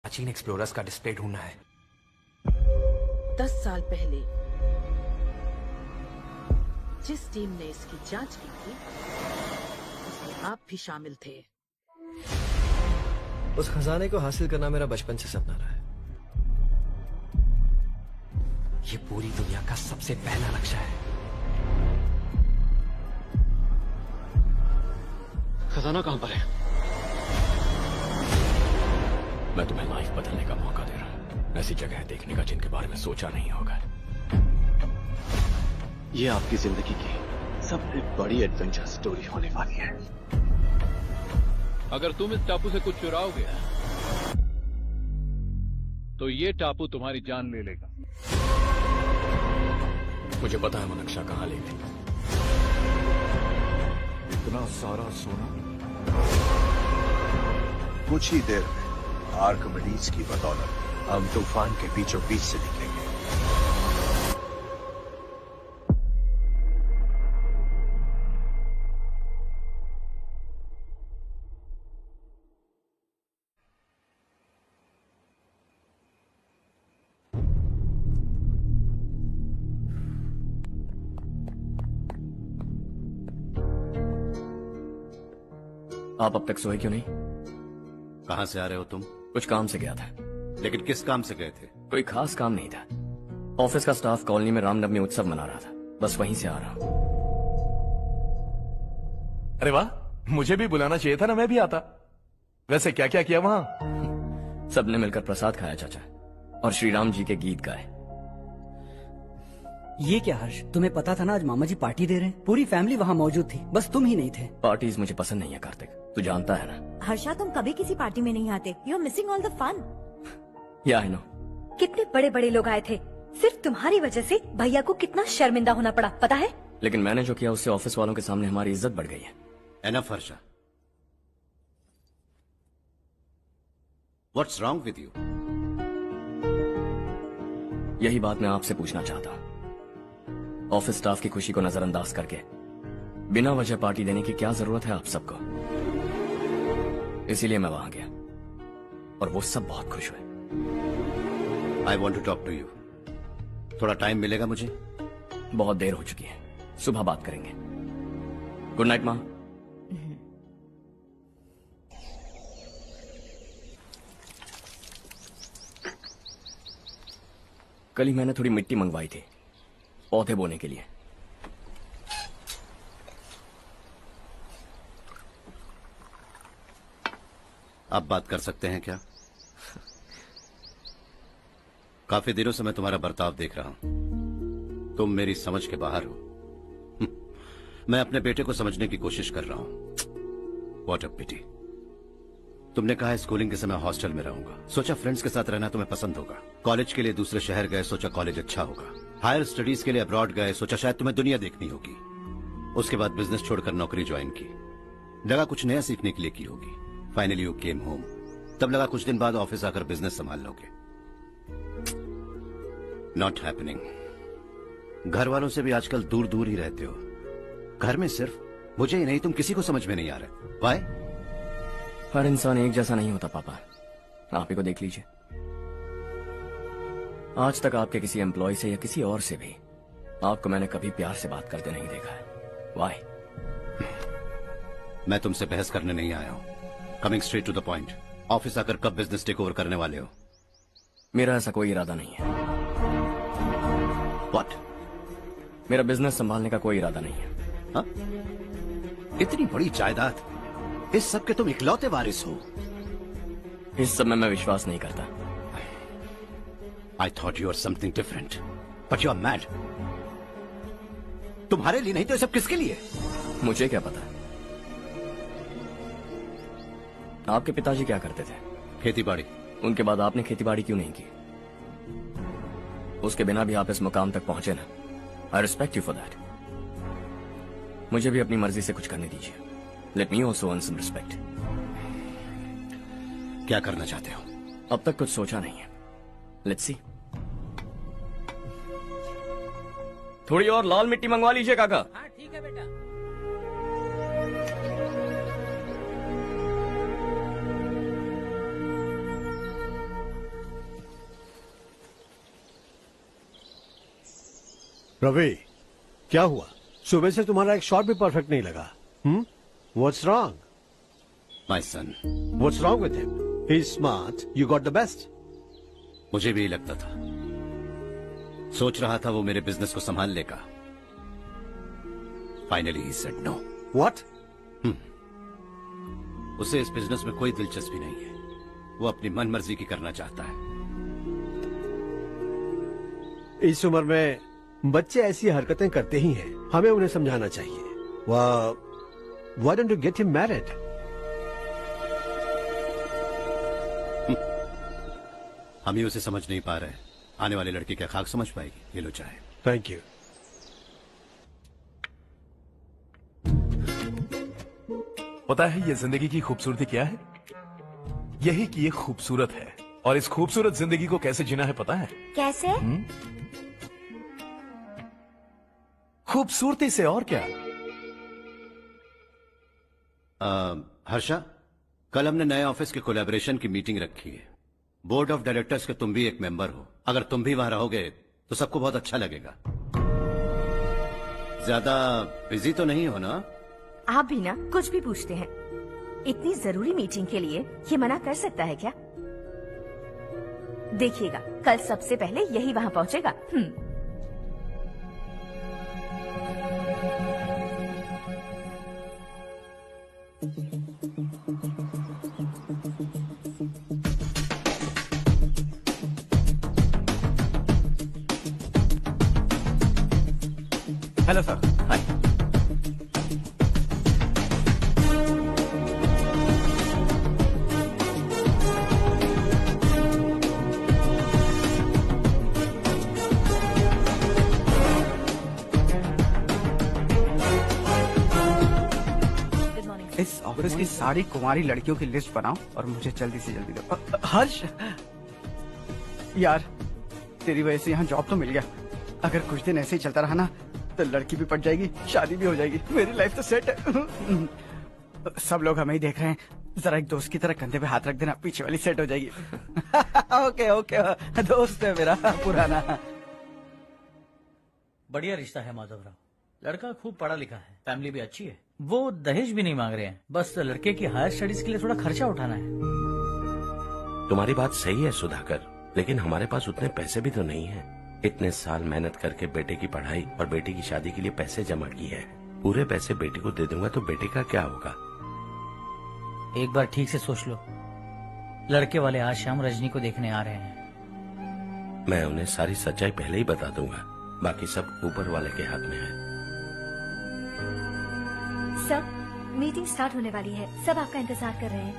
प्राचीन एक्सप्लोरर्स का डिस्प्ले ढूंढना है। 10 साल पहले जिस टीम ने इसकी जांच की थी उसमें आप भी शामिल थे। उस खजाने को हासिल करना मेरा बचपन से सपना रहा है। ये पूरी दुनिया का सबसे पहला लक्ष्य है। खजाना कहां पर है? मैं तुम्हें लाइफ बदलने का मौका दे रहा हूं। ऐसी जगह देखने का जिनके बारे में सोचा नहीं होगा। ये आपकी जिंदगी की सबसे बड़ी एडवेंचर स्टोरी होने वाली है। अगर तुम इस टापू से कुछ चुराओगे तो ये टापू तुम्हारी जान ले लेगा। मुझे पता है वो नक्शा कहां ले गए। इतना सारा सोना कुछ ही देर में आर्किमिडीज की बदौलत हम तूफान के बीचों बीच से निकलेंगे। आप अब तक सोए क्यों नहीं? कहां से आ रहे हो तुम? कुछ काम से गया था। लेकिन किस काम से गए थे? कोई खास काम नहीं था। ऑफिस का स्टाफ कॉलोनी में रामनवमी उत्सव मना रहा था, बस वहीं से आ रहा हूं। अरे वाह, मुझे भी बुलाना चाहिए था ना, मैं भी आता। वैसे क्या क्या किया वहां? सबने मिलकर प्रसाद खाया चाचा, और श्री राम जी के गीत गाए। ये क्या हर्ष, तुम्हें पता था ना आज मामा जी पार्टी दे रहे हैं? पूरी फैमिली वहाँ मौजूद थी, बस तुम ही नहीं थे। पार्टीज मुझे पसंद नहीं है कार्तिक, तू जानता है ना। हर्षा, तुम कभी किसी पार्टी में नहीं आते। You are missing all the fun. Yeah I no. कितने बड़े बड़े लोग आए थे, सिर्फ तुम्हारी वजह से भैया को कितना शर्मिंदा होना पड़ा, पता है? लेकिन मैंने जो किया उससे ऑफिस वालों के सामने हमारी इज्जत बढ़ गई है। Enough Harsha, what's wrong with you? यही बात मैं आपसे पूछना चाहता हूँ। ऑफिस स्टाफ की खुशी को नजरअंदाज करके बिना वजह पार्टी देने की क्या जरूरत है आप सबको? इसीलिए मैं वहां गया और वो सब बहुत खुश हुए। I want to talk to you. थोड़ा टाइम मिलेगा मुझे? बहुत देर हो चुकी है, सुबह बात करेंगे। गुड नाइट माँ। कल ही मैंने थोड़ी मिट्टी मंगवाई थी पौधे बोने के लिए। आप बात कर सकते हैं क्या? काफी दिनों से मैं तुम्हारा बर्ताव देख रहा हूं। तुम मेरी समझ के बाहर हो। मैं अपने बेटे को समझने की कोशिश कर रहा हूं। व्हाट अ पिटी। तुमने कहा स्कूलिंग के समय हॉस्टल में रहूंगा, सोचा फ्रेंड्स के साथ रहना तुम्हें पसंद होगा। कॉलेज के लिए दूसरे शहर गए, सोचा कॉलेज अच्छा होगा। हायर स्टडीज के लिए अब्रॉड गए, सोचा शायद तुम्हें दुनिया देखनी होगी। उसके बाद बिजनेस छोड़कर नौकरी ज्वाइन की, लगा कुछ नया सीखने के लिए की होगी। Finally you came home. तब लगा कुछ दिन बाद ऑफिस आकर बिजनेस संभाल लोगे। Not happening. घर वालों से भी आजकल दूर दूर ही रहते हो। घर में सिर्फ मुझे ही नहीं, तुम किसी को समझ में नहीं आ रहे। वाई? हर इंसान एक जैसा नहीं होता पापा, आप ही को देख लीजिए। आज तक आपके किसी एम्प्लॉय से या किसी और से भी आपको मैंने कभी प्यार से बात करते नहीं देखा है। वाई? मैं तुमसे बहस करने नहीं आया हूं। Coming straight to the point. Office आकर कब बिजनेस टेक ओवर करने वाले हो? मेरा ऐसा कोई इरादा नहीं है। व्हाट? मेरा बिजनेस संभालने का कोई इरादा नहीं है। हाँ? इतनी बड़ी जायदाद, इस सब के तुम इकलौते वारिस हो। इस सब में मैं विश्वास नहीं करता। I thought you were something different, but you are mad. तुम्हारे लिए नहीं तो ये सब किसके लिए? मुझे क्या पता। आपके पिताजी क्या करते थे? खेतीबाड़ी। उनके बाद आपने खेतीबाड़ी क्यों नहीं की? उसके बिना भी आप इस मुकाम तक पहुंचे ना। I respect you for that. मुझे भी अपनी मर्जी से कुछ करने दीजिए। Let me also earn some respect. क्या करना चाहते हो? अब तक कुछ सोचा नहीं है। Let's see. थोड़ी और लाल मिट्टी मंगवा लीजिए काका। हाँ ठीक है बेटा। रवि, क्या हुआ? सुबह से तुम्हारा एक शॉट भी परफेक्ट नहीं लगा। What's wrong? My son. What's wrong with him? He is smart, you got the best. मुझे भी यही लगता था। सोच रहा था वो मेरे बिजनेस को संभाल लेगा। Finally he said no. What? उसे इस बिजनेस में कोई दिलचस्पी नहीं है। वो अपनी मनमर्जी की करना चाहता है। इस उम्र में बच्चे ऐसी हरकतें करते ही हैं, हमें उन्हें समझाना चाहिए। Why don't you get him married? हम ही उसे समझ नहीं पा रहे। आने वाली लड़की क्या खाक समझ पाएगी? ये लो चाहे। Thank you. पता है ये जिंदगी की खूबसूरती क्या है? यही कि ये खूबसूरत है, और इस खूबसूरत जिंदगी को कैसे जीना है पता है? कैसे? खूबसूरती से, और क्या। हर्षा, कल हमने नए ऑफिस के कोलैबोरेशन की मीटिंग रखी है। बोर्ड ऑफ डायरेक्टर्स के तुम भी एक मेंबर हो। अगर तुम भी वहां रहोगे तो सबको बहुत अच्छा लगेगा। ज्यादा बिजी तो नहीं हो ना? आप भी ना कुछ भी पूछते हैं। इतनी जरूरी मीटिंग के लिए ये मना कर सकता है क्या? देखिएगा, कल सबसे पहले यही वहां पहुंचेगा। Hello sir. हाय। इस ऑफिस की सारी कुंवारी लड़कियों की लिस्ट बनाओ और मुझे जल्दी से जल्दी दो। हर्ष, यार तेरी वजह से यहाँ जॉब तो मिल गया। अगर कुछ दिन ऐसे ही चलता रहा ना तो लड़की भी पट जाएगी, शादी भी हो जाएगी, मेरी लाइफ तो सेट है। सब लोग हमें ही देख रहे हैं, जरा एक दोस्त की तरह कंधे पे हाथ रख देना, पीछे वाली सेट हो जाएगी। ओके ओके, दोस्त है मेरा पुराना। बढ़िया रिश्ता है माधव राव। लड़का खूब पढ़ा लिखा है, फैमिली भी अच्छी है। वो दहेज भी नहीं मांग रहे हैं, बस लड़के की हायर स्टडीज के लिए थोड़ा खर्चा उठाना है। तुम्हारी बात सही है सुधाकर, लेकिन हमारे पास उतने पैसे भी तो नहीं है। इतने साल मेहनत करके बेटे की पढ़ाई और बेटी की शादी के लिए पैसे जमा किए हैं। पूरे पैसे बेटे को दे दूंगा तो बेटे का क्या होगा? एक बार ठीक से सोच लो। लड़के वाले आज शाम रजनी को देखने आ रहे हैं। मैं उन्हें सारी सच्चाई पहले ही बता दूंगा, बाकी सब ऊपर वाले के हाथ में है। सर, मीटिंग स्टार्ट होने वाली है, सब आपका इंतजार कर रहे हैं।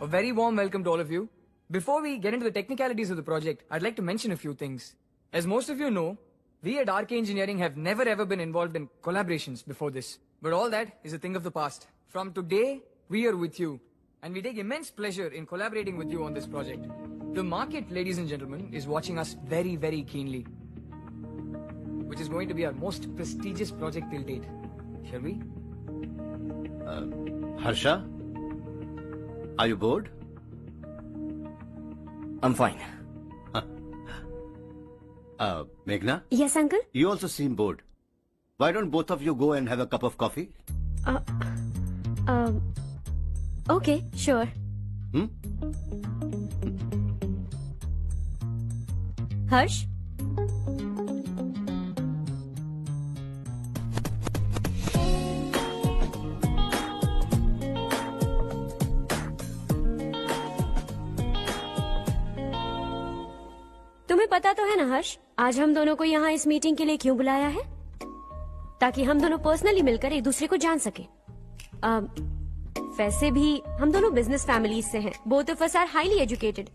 A very warm welcome to all of you. Before we get into the technicalities of the project, I'd like to mention a few things. As most of you know, we at RK Engineering have never ever been involved in collaborations before this. But all that is a thing of the past. From today, we are with you. And we take immense pleasure in collaborating with you on this project. The market, ladies and gentlemen, is watching us very, very keenly. Which is going to be our most prestigious project till date. Shall we? Harsha? Are you bored? I'm fine. Meghna? Yes, uncle? You also seem bored. Why don't both of you go and have a cup of coffee? Okay, sure. Harsh? तुम्हें पता तो है ना हर्ष, आज हम दोनों को यहाँ इस मीटिंग के लिए क्यों बुलाया है? ताकि हम दोनों पर्सनली मिलकर एक दूसरे को जान सके। वैसे भी हम दोनों बिजनेस फैमिलीज से हैं। Both of us are highly educated.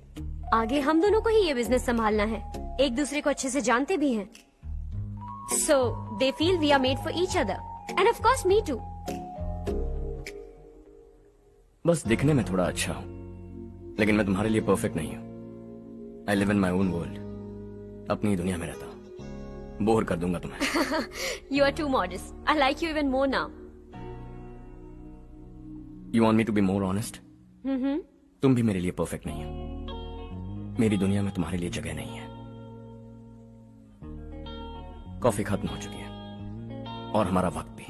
आगे हम दोनों को ही ये बिजनेस संभालना है। एक दूसरे को अच्छे से जानते भी हैं। So they feel we are made for each other and of course me too. बस दिखने में थोड़ा अच्छा हूं, लेकिन मैं तुम्हारे लिए परफेक्ट नहीं हूं। I live in my own world, अपनी दुनिया में रहता हूं। बोर कर दूंगा तुम्हें। You are too modest. I like you even more now. You want me to be more honest? तुम भी मेरे लिए परफेक्ट नहीं हो। मेरी दुनिया में तुम्हारे लिए जगह नहीं है। कॉफी खत्म हो चुकी है और हमारा वक्त भी।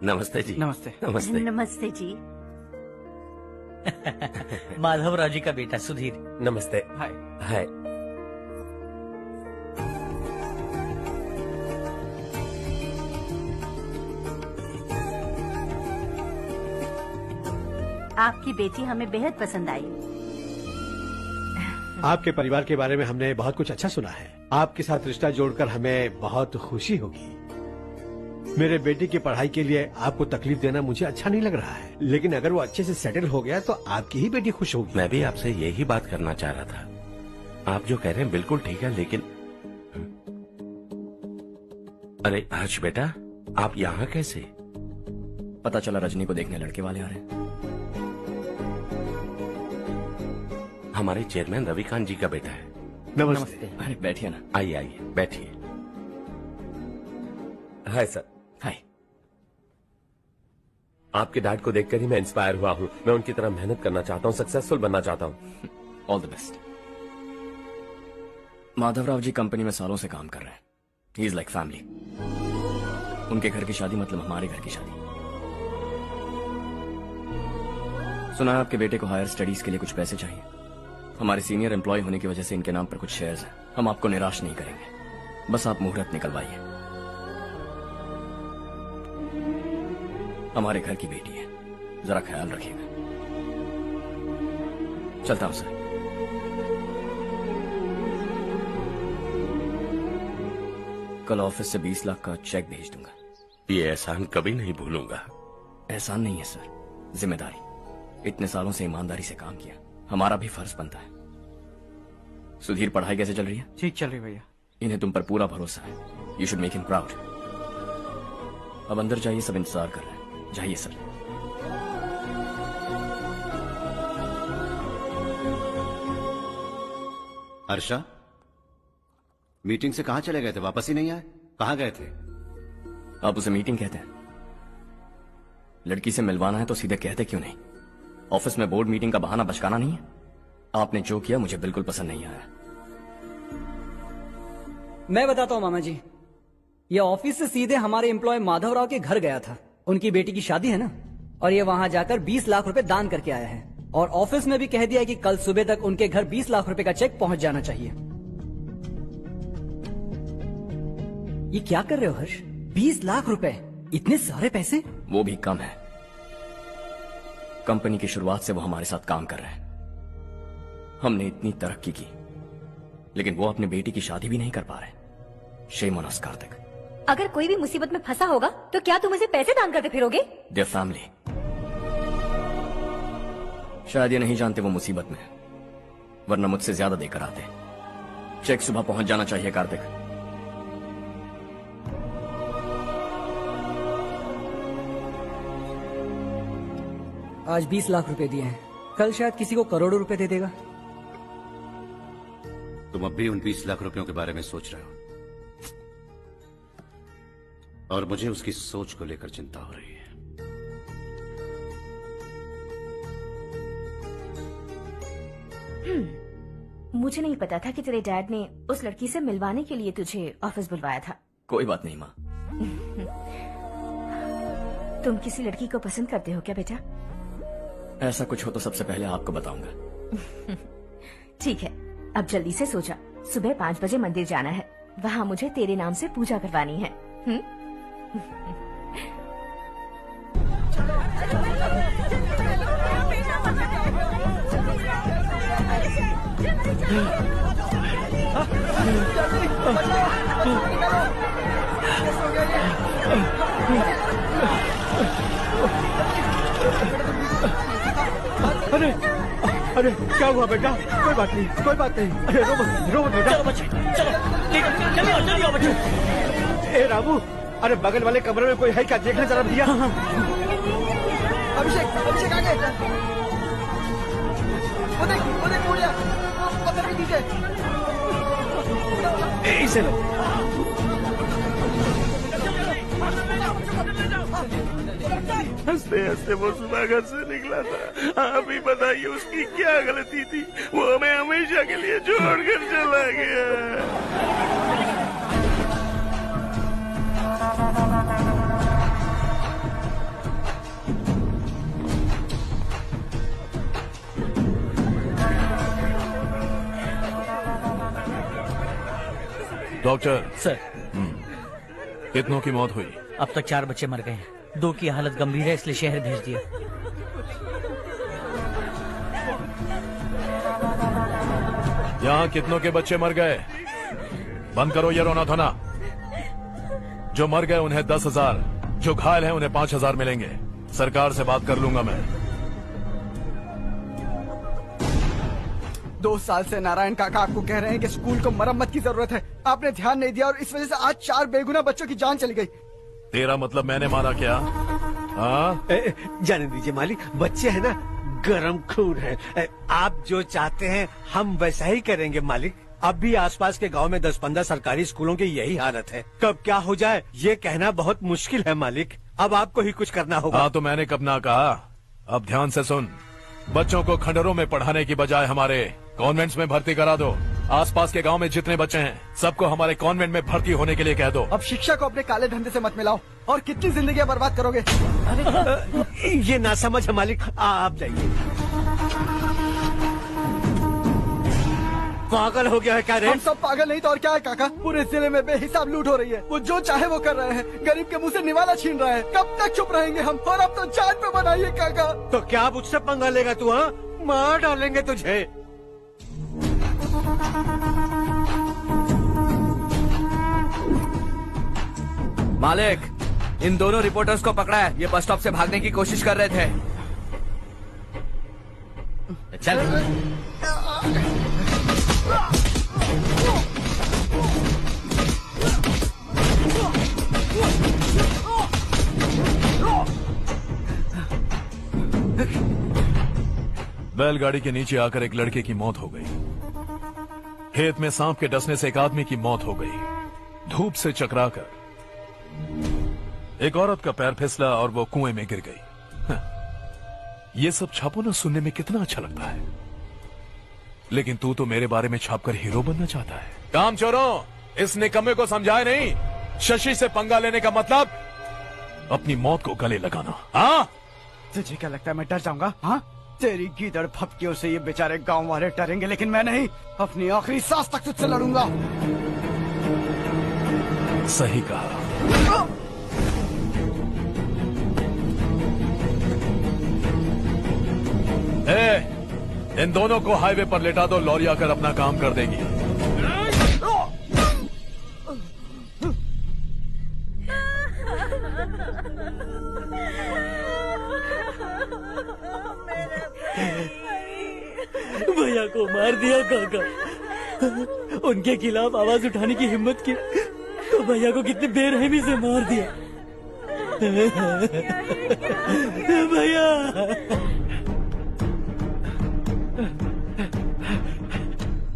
नमस्ते जी। नमस्ते। नमस्ते। नमस्ते जी। माधवराव जी का बेटा सुधीर। नमस्ते। हाय। हाय। आपकी बेटी हमें बेहद पसंद आई। आपके परिवार के बारे में हमने बहुत कुछ अच्छा सुना है। आपके साथ रिश्ता जोड़कर हमें बहुत खुशी होगी। मेरे बेटे की पढ़ाई के लिए आपको तकलीफ देना मुझे अच्छा नहीं लग रहा है, लेकिन अगर वो अच्छे से सेटल हो गया तो आपकी ही बेटी खुश होगी। मैं भी आपसे यही बात करना चाह रहा था। आप जो कह रहे हैं बिल्कुल ठीक है, लेकिन अरे हर्ष बेटा, आप यहाँ कैसे? पता चला रजनी को देखने लड़के वाले आ रहे हैं। हमारे चेयरमैन रविकांत जी का बेटा है। नमस्ते। अरे बैठिए ना। आइए आइए बैठिए। Hi sir. हाय। आपके डैड को देखकर ही मैं इंस्पायर हुआ हूँ। मैं उनकी तरह मेहनत करना चाहता हूँ, सक्सेसफुल बनना चाहता हूँ। All the best. Madhavrao ji company में सालों से काम कर रहे हैं। He is like family. उनके घर की शादी मतलब हमारे घर की शादी। सुना है आपके बेटे को हायर स्टडीज के लिए कुछ पैसे चाहिए। हमारे सीनियर एम्प्लॉय होने की वजह से इनके नाम पर कुछ शेयर्स हैं। हम आपको निराश नहीं करेंगे, बस आप मुहूर्त निकलवाइए। हमारे घर की बेटी है, जरा ख्याल रखिएगा। चलता हूं सर। कल ऑफिस से 20 लाख का चेक भेज दूंगा। ये एहसान कभी नहीं भूलूंगा। एहसान नहीं है सर, जिम्मेदारी। इतने सालों से ईमानदारी से काम किया, हमारा भी फर्ज बनता है। सुधीर, पढ़ाई कैसे चल रही है? ठीक चल रही भैया। इन्हें तुम पर पूरा भरोसा है। You should make him proud. अब अंदर जाइए, सब इंतजार कर रहे हैं। जाइए सर। हर्षा, मीटिंग से कहाँ चले गए थे? वापस ही नहीं आए? कहाँ गए थे? आप उसे मीटिंग कहते हैं? लड़की से मिलवाना है तो सीधे कहते क्यों नहीं? ऑफिस में बोर्ड मीटिंग का बहाना बचकाना नहीं है। आपने जो किया मुझे बिल्कुल पसंद नहीं आया। मैं बताता हूँ मामा जी, ये ऑफिस से सीधे हमारे एम्प्लॉय माधवराव के घर गया था। उनकी बेटी की शादी है ना, और ये वहां जाकर 20 लाख रुपए दान करके आया है। और ऑफिस में भी कह दिया कि कल सुबह तक उनके घर 20 लाख रुपए का चेक पहुंच जाना चाहिए। ये क्या कर रहे हो हर्ष? 20 लाख रुपए, इतने सारे पैसे? वो भी कम है। कंपनी की शुरुआत से वो हमारे साथ काम कर रहे हैं। हमने इतनी तरक्की की, लेकिन वो अपने बेटी की शादी भी नहीं कर पा रहे। Shame on us Kartik. अगर कोई भी मुसीबत में फंसा होगा तो क्या तुम उसे पैसे दान करते फिरोगे? Their family. शायद ये नहीं जानते वो मुसीबत में है, वरना मुझसे ज्यादा देकर आते। चेक सुबह पहुंच जाना चाहिए कार्तिक। आज 20 लाख रुपए दिए हैं, कल शायद किसी को करोड़ों रुपए दे देगा। तुम अब भी उन 20 लाख रुपयों के बारे में सोच रहे हो, और मुझे उसकी सोच को लेकर चिंता हो रही है। मुझे नहीं पता था कि तेरे डैड ने उस लड़की से मिलवाने के लिए तुझे ऑफिस बुलवाया था। कोई बात नहीं माँ। तुम किसी लड़की को पसंद करते हो क्या बेटा? ऐसा कुछ हो तो सबसे पहले आपको बताऊंगा। ठीक है, अब जल्दी से सो जा। सुबह 5 बजे मंदिर जाना है, वहाँ मुझे तेरे नाम से पूजा करवानी है। अरे अरे क्या हुआ बेटा? कोई बात नहीं, कोई बात नहीं। अरे रो मत बेटा। चलो बच्चे, चलो जल्दी आओ बच्चे। ए रामू, अरे बगल वाले कमरे में कोई है क्या? देखना जरा भैया। अभिषेक, अभिषेक आ गए। वो देख मुड़िया, वो पत्थर के नीचे। इसे लो। हंसते हंसते वो सुबह घर से निकला था। आप ही बताइए उसकी क्या गलती थी, वो हमें हमेशा के लिए छोड़कर चला गया। डॉक्टर सर, कितनों की मौत हुई? अब तक 4 बच्चे मर गए हैं, 2 की हालत गंभीर है, इसलिए शहर भेज दिया। यहाँ कितनों के बच्चे मर गए? बंद करो ये रोना धोना। जो मर गए उन्हें 10,000, जो घायल हैं उन्हें 5,000 मिलेंगे। सरकार से बात कर लूंगा मैं। 2 साल से नारायण काका आपको कह रहे हैं कि स्कूल को मरम्मत की जरूरत है। आपने ध्यान नहीं दिया और इस वजह से आज 4 बेगुनाह बच्चों की जान चली गई। तेरा मतलब मैंने मारा क्या? हाँ, जाने दीजिए मालिक, बच्चे हैं ना, गरम खून है। आप जो चाहते हैं हम वैसा ही करेंगे मालिक। अब भी आसपास के गांव में 10-15 सरकारी स्कूलों की यही हालत है। कब क्या हो जाए ये कहना बहुत मुश्किल है मालिक। अब आपको ही कुछ करना होगा। हाँ तो मैंने कब ना कहा। अब ध्यान से सुन, बच्चों को खंडरों में पढ़ाने की बजाय हमारे कॉन्वेंट्स में भर्ती करा दो। आसपास के गांव में जितने बच्चे हैं सबको हमारे कॉन्वेंट में भर्ती होने के लिए कह दो। अब शिक्षा को अपने काले धंधे से मत मिलाओ, और कितनी जिंदगियां बर्बाद करोगे। ये ना समझ है मालिक, आप जाइए। पागल हो गया है क्या रे? हम सब पागल नहीं तो और क्या है काका। पूरे जिले में बेहिसाब लूट हो रही है। वो जो चाहे वो कर रहे हैं, गरीब के मुंह से निवाला छीन रहा है। कब तक चुप रहेंगे हम? और अब तो जान पे बनाइए काका। तो क्या मुझसे पंगा लेगा तू? हाँ, मार डालेंगे तुझे। मालिक, इन दोनों रिपोर्टर्स को पकड़ा है। ये बस स्टॉप से भागने की कोशिश कर रहे थे। चल बैलगाड़ी के नीचे आकर एक लड़के की मौत हो गई। खेत में सांप के डसने से एक आदमी की मौत हो गई। धूप से चकराकर एक औरत का पैर फिसला और वो कुएं में गिर गई। ये सब छापो ना, सुनने में कितना अच्छा लगता है, लेकिन तू तो मेरे बारे में छापकर हीरो बनना चाहता है। काम चोरों, इस निकम्मे को समझाए नहीं। शशि से पंगा लेने का मतलब अपनी मौत को गले लगाना। हाँ, तुझे क्या लगता है मैं डर जाऊंगा? हाँ, तेरी गीदड़ फपकियों से ये बेचारे गांव वाले डरेंगे, लेकिन मैं नहीं। अपनी आखिरी सांस तक तुझसे लड़ूंगा। सही कहा। इन दोनों को हाईवे पर लेटा दो, लॉरी आकर अपना काम कर देगी। भैया को मार दिया काका। उनके खिलाफ आवाज उठाने की हिम्मत की तो भैया को कितनी बेरहमी से मार दिया। भैया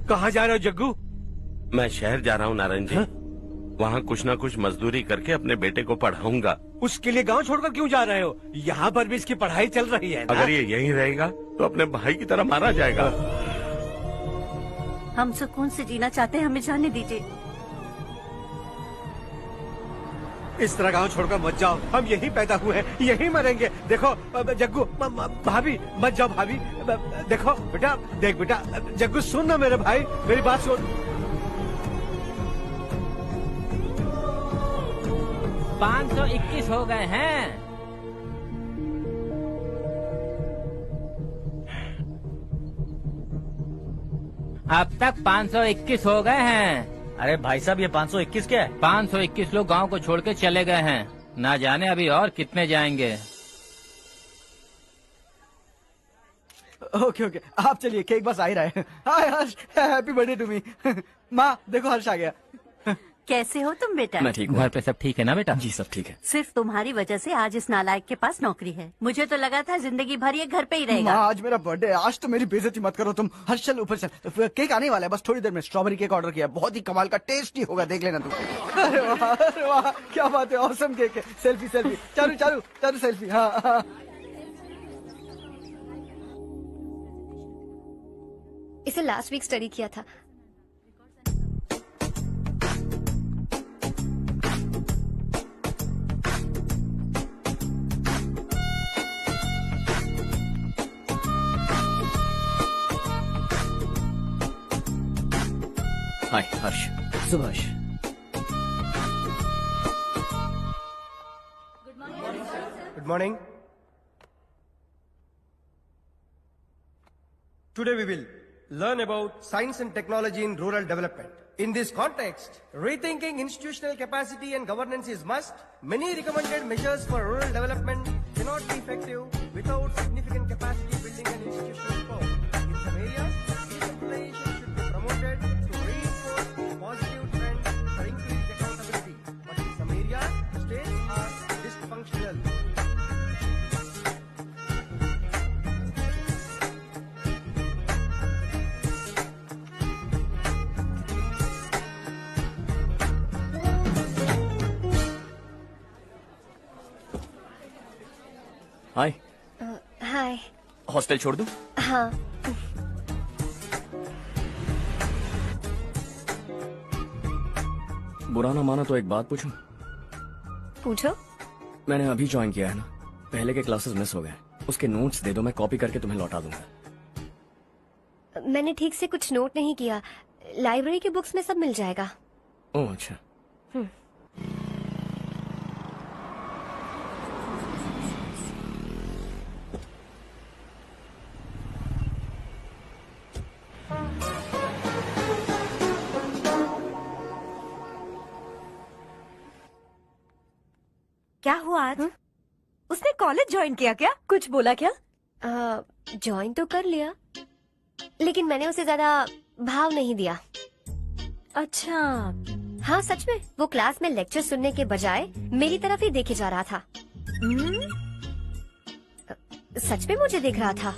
कहाँ जा रहे हो जग्गू? मैं शहर जा रहा हूँ नारायण जी। वहाँ कुछ ना कुछ मजदूरी करके अपने बेटे को पढ़ाऊंगा। उसके लिए गांव छोड़कर क्यों जा रहे हो? यहाँ पर भी इसकी पढ़ाई चल रही है ना? अगर ये यहीं रहेगा तो अपने भाई की तरह मारा जाएगा। हम सुकून से जीना चाहते हैं, हमें जाने दीजिए। इस तरह गांव छोड़कर मत जाओ, हम यहीं पैदा हुए हैं, यहीं मरेंगे। देखो जग्गू, भाभी मत जाओ भाभी। देखो बेटा, देख बेटा, जग्गू सुन ना मेरे भाई, मेरी बात सुन। 521 हो गए हैं। अब तक 521 हो गए हैं। अरे भाई साहब, ये 521 क्या है? 521 लोग गांव को छोड़ के चले गए हैं। ना जाने अभी और कितने जाएंगे। ओके ओके, आप चलिए, केक बस आ ही रहा है। हाय हर्ष, हैप्पी बर्थडे टू मी। माँ देखो, हर्ष आ गया। कैसे हो तुम बेटा? मैं ठीक हूँ। घर पे सब ठीक है ना बेटा? जी सब ठीक है। सिर्फ तुम्हारी वजह से आज इस नालायक के पास नौकरी है। मुझे तो लगा था जिंदगी भर ये घर पे ही रहेगा। माँ, आज मेरा बर्थडे है, आज तो मेरी बेइज्जती मत करो तुम। हर्ष चल ऊपर चल, केक आने वाला है, बस थोड़ी देर में। स्ट्रॉबेरी केक ऑर्डर किया, बहुत ही कमाल का, टेस्टी होगा, देख लेना तुम। अरे वाह, क्या बात है, ऑसम केक है। Selfie selfie, Charu Charu Charu selfie. हाँ। इसे लास्ट वीक स्टडी किया था। हाय हर्ष। Subhash. Good morning. Today we will learn about science and technology in rural development. In this context, rethinking institutional capacity and governance is must. Many recommended measures for rural development cannot be effective without significant capacity building and institutional support. In some areas, decentralization should be promoted to reinforce positive trends for increased accountability. But in some areas, states are dysfunctional. Hi. Hi. Hostel छोड़ दूं? हाँ। बुरा ना माना तो एक बात पूछूं? पूछो। मैंने अभी ज्वाइन किया है ना, पहले के क्लासेस मिस हो गए। उसके नोट्स दे दो, मैं कॉपी करके तुम्हें लौटा दूंगा। मैंने ठीक से कुछ नोट नहीं किया। लाइब्रेरी के बुक्स में सब मिल जाएगा। ओह अच्छा। क्या हुआ आज? उसने कॉलेज ज्वाइन किया क्या? कुछ बोला क्या? ज्वाइन तो कर लिया, लेकिन मैंने उसे ज्यादा भाव नहीं दिया। अच्छा। हाँ सच में, वो क्लास में लेक्चर सुनने के बजाय मेरी तरफ ही देखे जा रहा था। सच में मुझे देख रहा था।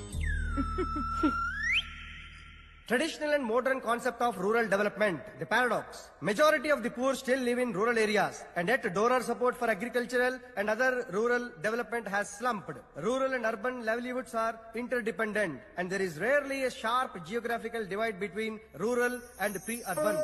Traditional and modern concept of rural development, the paradox. Majority of the poor still live in rural areas, and yet donor support for agricultural and other rural development has slumped. Rural and urban livelihoods are interdependent, and there is rarely a sharp geographical divide between rural and pre-urban.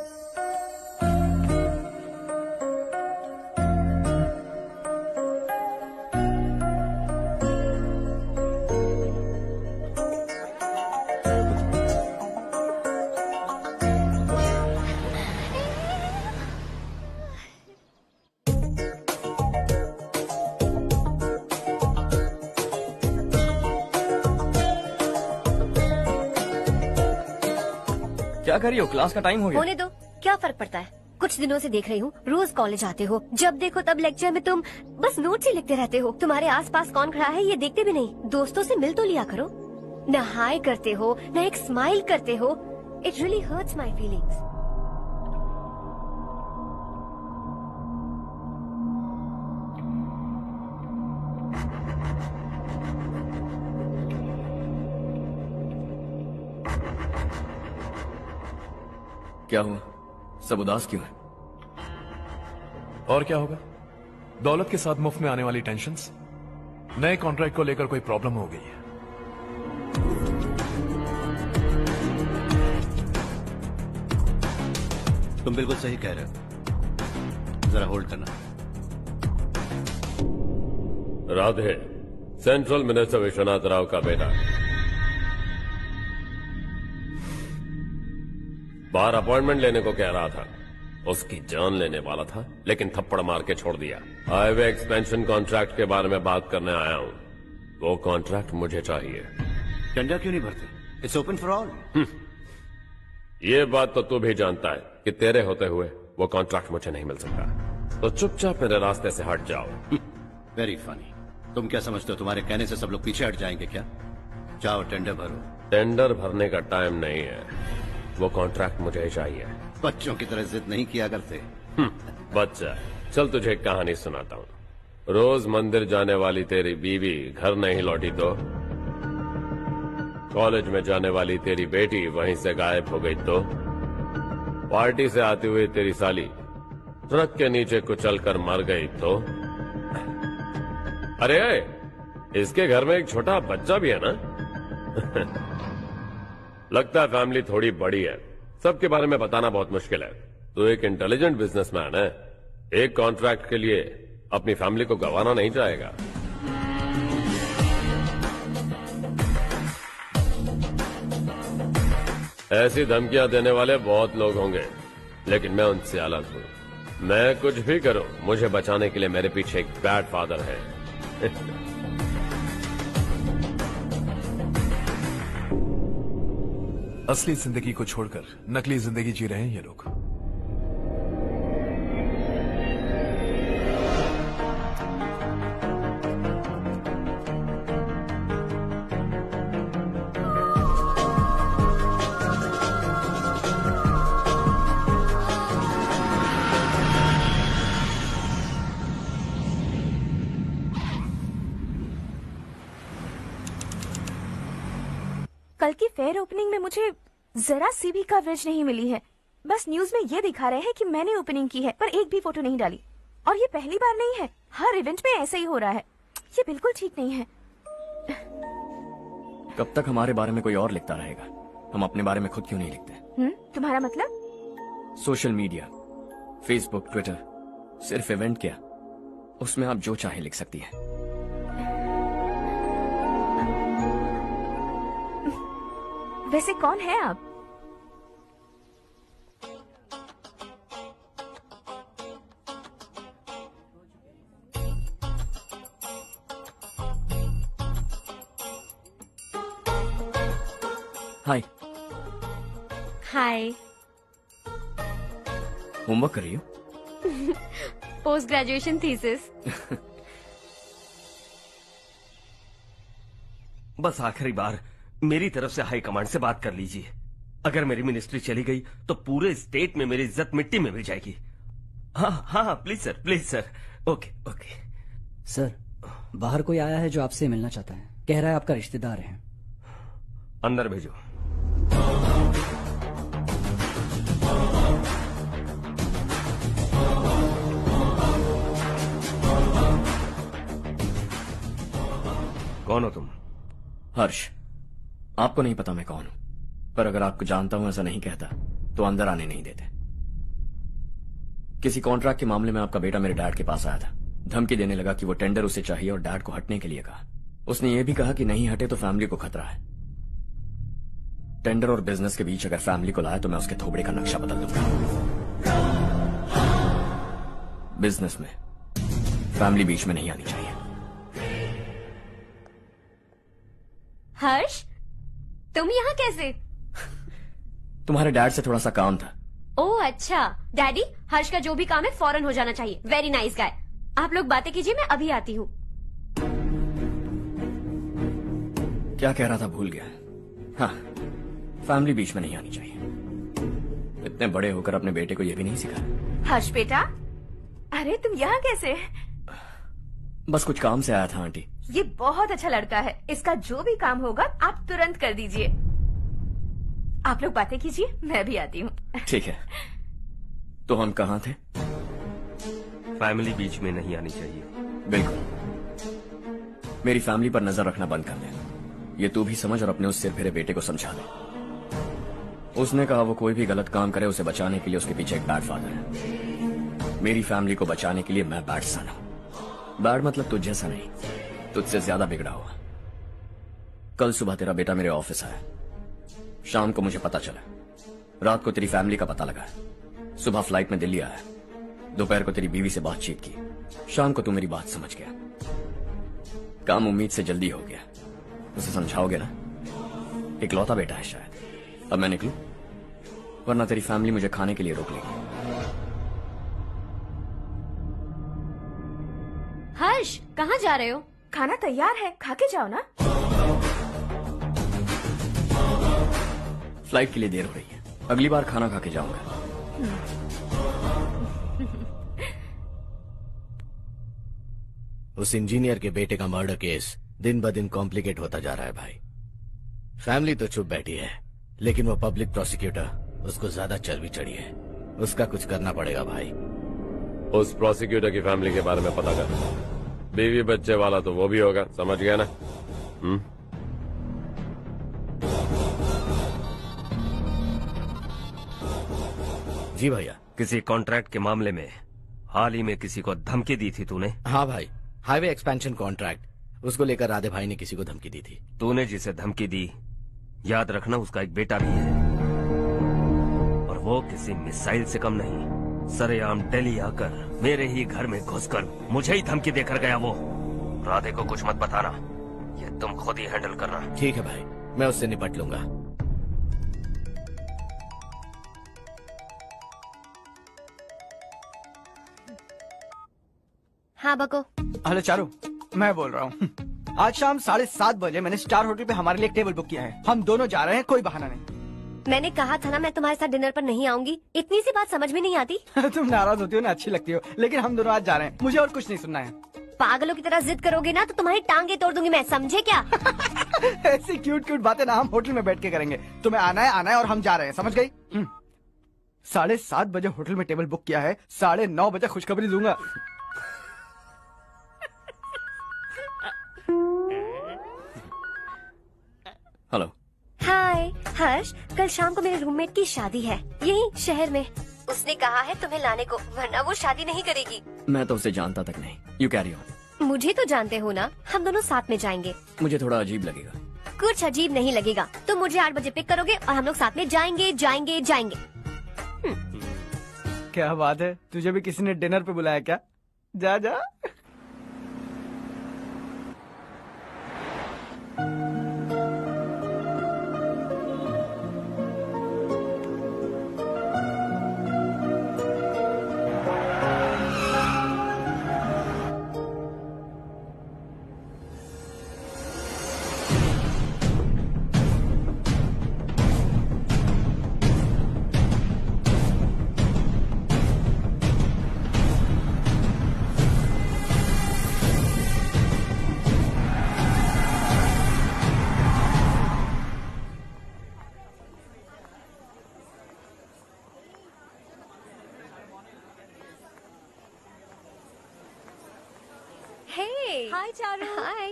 क्या कर रही हो? Class का time हो गया। होने दो, क्या फर्क पड़ता है। कुछ दिनों से देख रही हूँ, रोज कॉलेज आते हो, जब देखो तब लेक्चर में तुम बस नोट्स ही लिखते रहते हो। तुम्हारे आसपास कौन खड़ा है ये देखते भी नहीं। दोस्तों से मिल तो लिया करो। न हाय करते हो, न एक स्माइल करते हो। It really hurts my feelings. क्या हुआ? सब उदास क्यों है? और क्या होगा? दौलत के साथ मुफ्त में आने वाली टेंशन्स। नए कॉन्ट्रैक्ट को लेकर कोई प्रॉब्लम हो गई है। तुम बिल्कुल सही कह रहे हो। जरा होल्ड करना। राधे, सेंट्रल मिनिस्टर विश्वनाथ राव का बेटा। बाहर अपॉइंटमेंट लेने को कह रहा था। उसकी जान लेने वाला था, लेकिन थप्पड़ मार के छोड़ दिया। हाईवे एक्सपेंशन कॉन्ट्रैक्ट के बारे में बात करने आया हूँ। वो कॉन्ट्रैक्ट मुझे चाहिए। टेंडर क्यों नहीं भरते? It's open for all. ये बात तो तू भी जानता है कि तेरे होते हुए वो कॉन्ट्रैक्ट मुझे नहीं मिल सकता। तो चुपचाप मेरे रास्ते से हट जाओ। Very funny. तुम क्या समझते हो तुम्हारे कहने से सब लोग पीछे हट जाएंगे क्या? जाओ टेंडर भरो। टेंडर भरने का टाइम नहीं है। वो कॉन्ट्रैक्ट मुझे ही चाहिए। बच्चों की तरह जिद नहीं किया करते। बच्चा, चल तुझे एक कहानी सुनाता हूँ। रोज मंदिर जाने वाली तेरी बीवी घर नहीं लौटी तो, कॉलेज में जाने वाली तेरी बेटी वहीं से गायब हो गई तो, पार्टी से आती हुई तेरी साली ट्रक के नीचे कुचलकर मर गई तो, अरे इसके घर में एक छोटा बच्चा भी है ना। लगता है फैमिली थोड़ी बड़ी है, सबके बारे में बताना बहुत मुश्किल है। तो एक इंटेलिजेंट बिजनेसमैन है, एक कॉन्ट्रैक्ट के लिए अपनी फैमिली को गंवाना नहीं चाहेगा। ऐसी धमकियां देने वाले बहुत लोग होंगे, लेकिन मैं उनसे अलग हूं। मैं कुछ भी करूं, मुझे बचाने के लिए मेरे पीछे एक बैड फादर है। असली जिंदगी को छोड़कर नकली जिंदगी जी रहे हैं ये लोग। कल की फेयर ओपनिंग में मुझे जरा सी भी कवरेज नहीं मिली है। बस न्यूज में ये दिखा रहे हैं कि मैंने ओपनिंग की है, पर एक भी फोटो नहीं डाली। और ये पहली बार नहीं है, हर इवेंट में ऐसा ही हो रहा है। ये बिल्कुल ठीक नहीं है। कब तक हमारे बारे में कोई और लिखता रहेगा? हम अपने बारे में खुद क्यों नहीं लिखते? तुम्हारा मतलब? सोशल मीडिया, फेसबुक, ट्विटर, सिर्फ इवेंट क्या, उसमें आप जो चाहे लिख सकती हैं। वैसे कौन है आप? हाय। हाय। होमवर्क कर रही हो? Post graduation thesis. बस आखिरी बार मेरी तरफ से हाई कमांड से बात कर लीजिए। अगर मेरी मिनिस्ट्री चली गई तो पूरे स्टेट में मेरी इज्जत मिट्टी में मिल जाएगी। हाँ हाँ हाँ, please sir, please sir. Okay okay. Sir, बाहर कोई आया है जो आपसे मिलना चाहता है। कह रहा है आपका रिश्तेदार है। अंदर भेजो। कौन हो तुम? हर्ष। आपको नहीं पता मैं कौन हूं, पर अगर आपको जानता हूं ऐसा नहीं कहता तो अंदर आने नहीं देते। किसी कॉन्ट्रैक्ट के मामले में आपका बेटा मेरे डैड के पास आया था। धमकी देने लगा कि वो टेंडर उसे चाहिए और डैड को हटने के लिए कहा। उसने ये भी कहा कि नहीं हटे तो फैमिली को खतरा है। टेंडर और बिजनेस के बीच अगर फैमिली को लाया तो मैं उसके थोबड़े का नक्शा बदल दूंगा। बिजनेस में फैमिली बीच में नहीं आनी चाहिए। हर्ष, तुम यहाँ कैसे? तुम्हारे डैड से थोड़ा सा काम था। ओह अच्छा। डैडी, हर्ष का जो भी काम है फौरन हो जाना चाहिए। Very nice guy. आप लोग बातें कीजिए, मैं अभी आती हूँ। क्या कह रहा था भूल गया। हाँ, फैमिली बीच में नहीं आनी चाहिए। इतने बड़े होकर अपने बेटे को यह भी नहीं सिखा। हर्ष बेटा, अरे तुम यहाँ कैसे? बस कुछ काम से आया था आंटी। ये बहुत अच्छा लड़का है। इसका जो भी काम होगा आप तुरंत कर दीजिए। आप लोग बातें कीजिए, मैं भी आती हूँ। ठीक है। तो हम कहाँ थे? फैमिली बीच में नहीं आनी चाहिए। बिल्कुल। मेरी फैमिली पर नजर रखना बंद कर दे। ये तू भी समझ और अपने उस सिर फिरे बेटे को समझा दे। उसने कहा वो कोई भी गलत काम करे उसे बचाने के लिए उसके पीछे एक बैड फादर है। मेरी फैमिली को बचाने के लिए मैं बैड सन हूं। बैड मतलब तुझ जैसा नहीं, तुझसे ज्यादा बिगड़ा हुआ। कल सुबह तेरा बेटा मेरे ऑफिस आया। शाम को मुझे पता चला। रात को तेरी फैमिली का पता लगा। सुबह फ्लाइट में दिल्ली आया। दोपहर को तेरी बीवी से बातचीत की। शाम को तू मेरी बात समझ गया। काम उम्मीद से जल्दी हो गया। उसे समझाओगे ना? इकलौता बेटा है शायद। अब मैं निकलूं, वरना तेरी फैमिली मुझे खाने के लिए रोक लेगी। हर्ष, कहाँ जा रहे हो? खाना तैयार है, खा के जाओ ना। फ्लाइट के लिए देर हो रही है। अगली बार खाना खा के जाऊंगा। उस इंजीनियर के बेटे का मर्डर केस दिन ब दिन कॉम्प्लिकेट होता जा रहा है भाई। फैमिली तो चुप बैठी है, लेकिन वो पब्लिक प्रोसिक्यूटर, उसको ज्यादा चर्बी चढ़ी है। उसका कुछ करना पड़ेगा भाई। उस प्रोसिक्यूटर की फैमिली के बारे में पता कर। बीवी बच्चे वाला तो वो भी होगा, समझ गया ना? जी भैया। किसी कॉन्ट्रैक्ट के मामले में हाल ही में किसी को धमकी दी थी तूने? हाँ भाई, हाईवे एक्सपेंशन कॉन्ट्रैक्ट, उसको लेकर राधे भाई ने किसी को धमकी दी थी। तूने जिसे धमकी दी, याद रखना उसका एक बेटा भी है, और वो किसी मिसाइल से कम नहीं। सरेआम दिल्ली आकर मेरे ही घर में घुसकर मुझे ही धमकी देकर गया वो। राधे को कुछ मत बताना, ये तुम खुद ही हैंडल करना। ठीक है भाई, मैं उससे निपट लूंगा। हाँ बको। हेलो चारू, मैं बोल रहा हूँ। आज शाम 7:30 बजे मैंने स्टार होटल पे हमारे लिए एक टेबल बुक किया है। हम दोनों जा रहे हैं, कोई बहाना नहीं। मैंने कहा था ना मैं तुम्हारे साथ डिनर पर नहीं आऊंगी। इतनी सी बात समझ में नहीं आती? तुम नाराज होती हो ना, अच्छी लगती हो, लेकिन हम दोनों आज जा रहे हैं। मुझे और कुछ नहीं सुनना है। पागलों की तरह जिद करोगे ना तो तुम्हारी टांगे तोड़ दूंगी मैं, समझे क्या? ऐसी क्यूट क्यूट बातें ना हम होटल में बैठ के करेंगे। तुम्हें आना है और हम जा रहे हैं, समझ गई? 7:30 बजे होटल में टेबल बुक किया है, 9:30 बजे खुशखबरी दूंगा। हेलो। हाय हर्ष, कल शाम को मेरे रूममेट की शादी है यही शहर में। उसने कहा है तुम्हें लाने को, वरना वो शादी नहीं करेगी। मैं तो उसे जानता तक नहीं। You carry on. मुझे तो जानते हो ना, हम दोनों साथ में जाएंगे। मुझे थोड़ा अजीब लगेगा। कुछ अजीब नहीं लगेगा। तुम मुझे 8 बजे पिक करोगे और हम लोग साथ में जाएंगे जाएंगे जाएंगे। क्या बात है, तुझे भी किसी ने डिनर पे बुलाया क्या? जा जा। हाय चारू। हाय।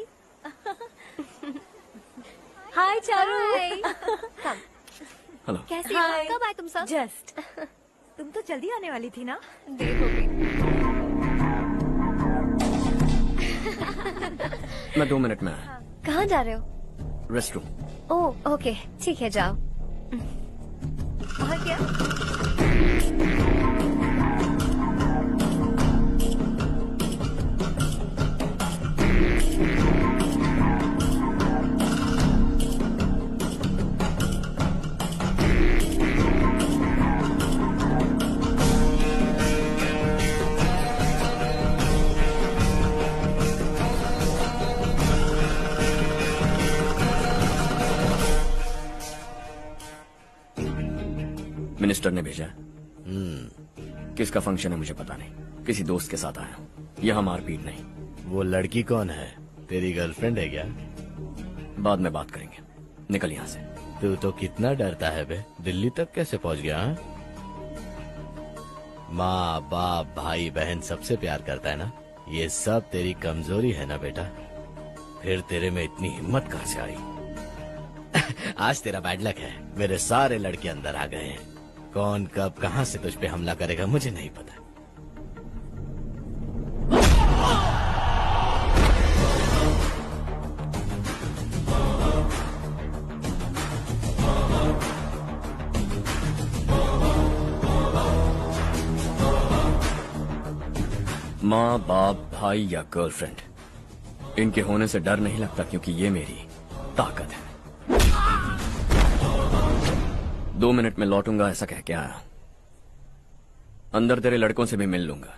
हाय चारू। हेलो। कैसी हो? कब आए तुम सब? जस्ट। तुम तो जल्दी आने वाली थी ना? देर हो गई। मैं 2 मिनट में आया। कहाँ जा रहे हो? Rest room. ओह ओके, ठीक है जाओ। और क्या? मिनिस्टर ने भेजा। किसका फंक्शन है मुझे पता नहीं, किसी दोस्त के साथ आया हूँ। यहाँ मारपीट नहीं। वो लड़की कौन है? तेरी गर्लफ्रेंड है क्या? बाद में बात करेंगे, निकल यहाँ से। तू तो कितना डरता है बे, दिल्ली तक कैसे पहुँच गया? माँ बाप भाई बहन सबसे प्यार करता है ना, ये सब तेरी कमजोरी है ना बेटा। फिर तेरे में इतनी हिम्मत कहाँ से आई? आज तेरा बैड लक है, मेरे सारे लड़के अंदर आ गए हैं। कौन कब कहां से तुझ पे हमला करेगा मुझे नहीं पता। माँ बाप भाई या गर्लफ्रेंड, इनके होने से डर नहीं लगता, क्योंकि ये मेरी ताकत है। 2 मिनट में लौटूंगा ऐसा कह के आया। अंदर तेरे लड़कों से भी मिल लूंगा।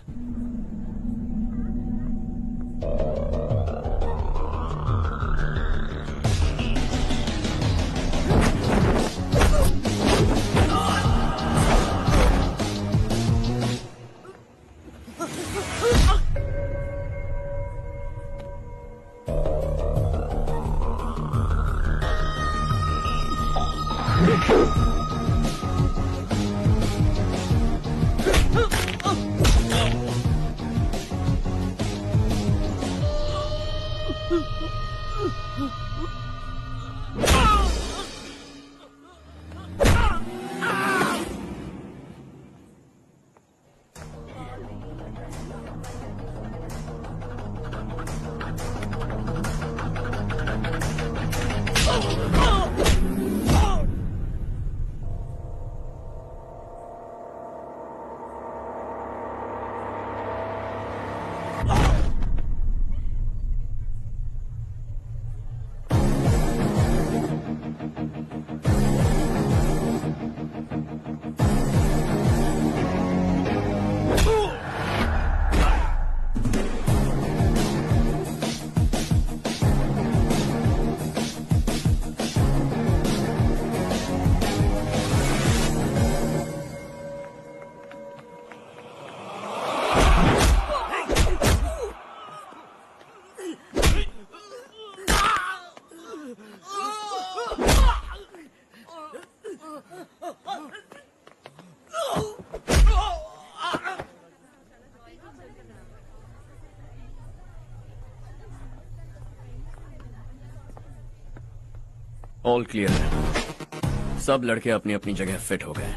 ऑल क्लियर है। सब लड़के अपनी अपनी जगह फिट हो गए।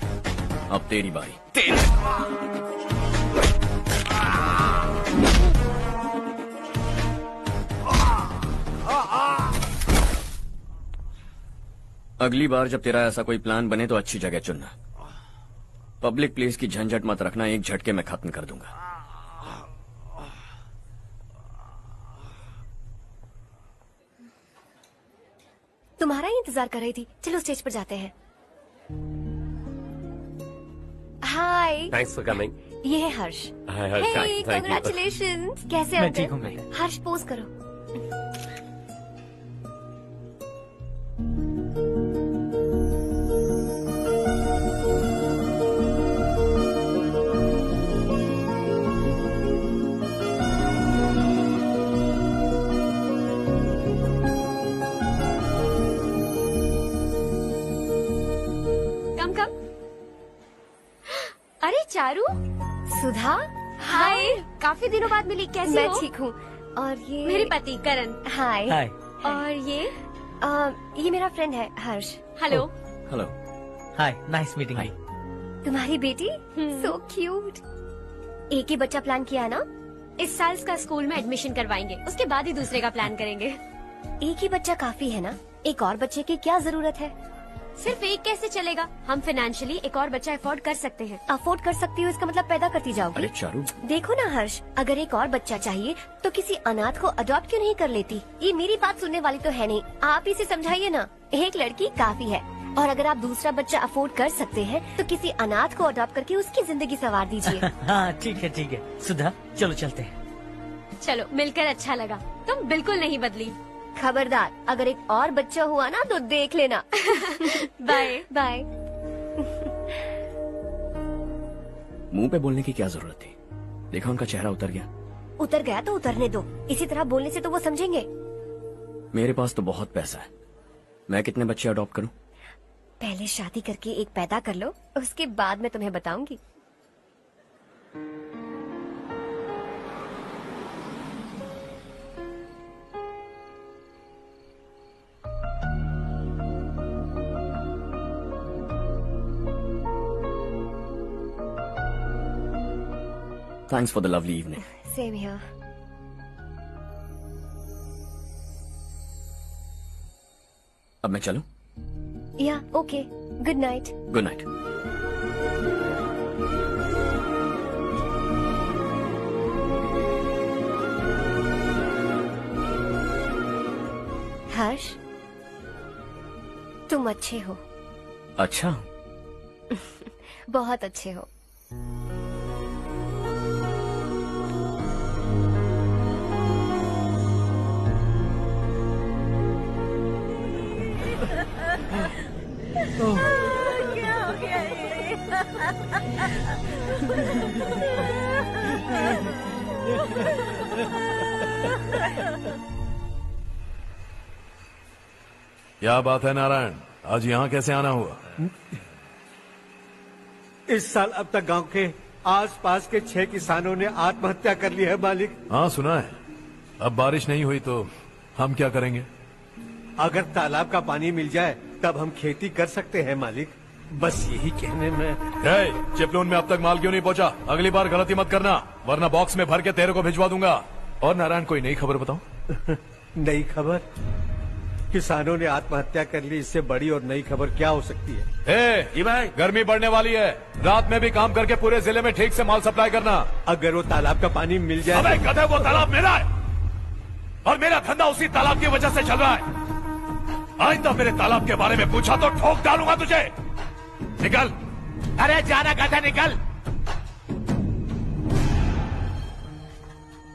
अब तेरी बारी। अगली बार जब तेरा ऐसा कोई प्लान बने तो अच्छी जगह चुनना। पब्लिक प्लेस की झंझट मत रखना, एक झटके में खत्म कर दूंगा। तुम्हारा ही इंतजार कर रही थी। चलो स्टेज पर जाते हैं। हाय। Thanks for coming. ये है Harsh. Hi Harsh, thank you. Congratulations. कैसे मैं हो ठीक तुम? हूँ बेटा। हर्ष पोज करो। अरे चारू, सुधा, हाय। काफी दिनों बाद मिली, कैसी मैं हो? ठीक हूँ। और ये मेरे पति करण। हाय। हाय। और ये मेरा फ्रेंड है Harsh. Hello. Hello. Hi, nice meeting you. तुम्हारी बेटी सो क्यूट। एक ही बच्चा प्लान किया है ना? इस साल इसका स्कूल में एडमिशन करवाएंगे, उसके बाद ही दूसरे का प्लान करेंगे। एक ही बच्चा काफी है ना? एक और बच्चे की क्या जरूरत है? सिर्फ एक कैसे चलेगा? हम फाइनेंशियली एक और बच्चा अफोर्ड कर सकते हैं। अफोर्ड कर सकती हो इसका मतलब पैदा करती जाओगी? अरे चारू, देखो ना हर्ष, अगर एक और बच्चा चाहिए तो किसी अनाथ को अडॉप्ट क्यों नहीं कर लेती? ये मेरी बात सुनने वाली तो है नहीं, आप इसे समझाइए ना। एक लड़की काफी है, और अगर आप दूसरा बच्चा अफोर्ड कर सकते हैं तो किसी अनाथ को अडॉप्ट करके उसकी जिंदगी संवार दीजिए। हाँ ठीक है सुधा, चलो चलते हैं। चलो, मिलकर अच्छा लगा। तुम बिल्कुल नहीं बदली। खबरदार, अगर एक और बच्चा हुआ ना तो देख लेना। Bye bye. मुंह पे बोलने की क्या जरूरत थी? देखा उनका चेहरा उतर गया। उतर गया तो उतरने दो, इसी तरह बोलने से तो वो समझेंगे। मेरे पास तो बहुत पैसा है, मैं कितने बच्चे अडॉप्ट करूं? पहले शादी करके एक पैदा कर लो, उसके बाद मैं तुम्हें बताऊंगी। Thanks for the lovely evening. Same here. अब मैं चलूं? Yeah, okay. Good night. Good night. हर्ष, तुम अच्छे हो। अच्छा। बहुत अच्छे हो। क्या हो गया ये? क्या बात है नारायण, आज यहाँ कैसे आना हुआ? इस साल अब तक गांव के आसपास के 6 किसानों ने आत्महत्या कर ली है मालिक। हाँ सुना है। अब बारिश नहीं हुई तो हम क्या करेंगे? अगर तालाब का पानी मिल जाए तब हम खेती कर सकते हैं मालिक। बस यही कहने में। चिपलून में अब तक माल क्यों नहीं पहुंचा? अगली बार गलती मत करना, वरना बॉक्स में भर के तेरे को भिजवा दूंगा। और नारायण, कोई नई खबर बताऊं? नई खबर? किसानों ने आत्महत्या कर ली, इससे बड़ी और नई खबर क्या हो सकती है? जी भाई, गर्मी बढ़ने वाली है, रात में भी काम करके पूरे जिले में ठीक से माल सप्लाई करना। अगर वो तालाब का पानी मिल जाए। अबे गधे, वो तालाब मेरा है और मेरा धंधा उसी तालाब की वजह से चल रहा है। आइंदा मेरे तालाब के बारे में पूछा तो ठोक डालूंगा तुझे। निकल। अरे जाना गधा, निकल।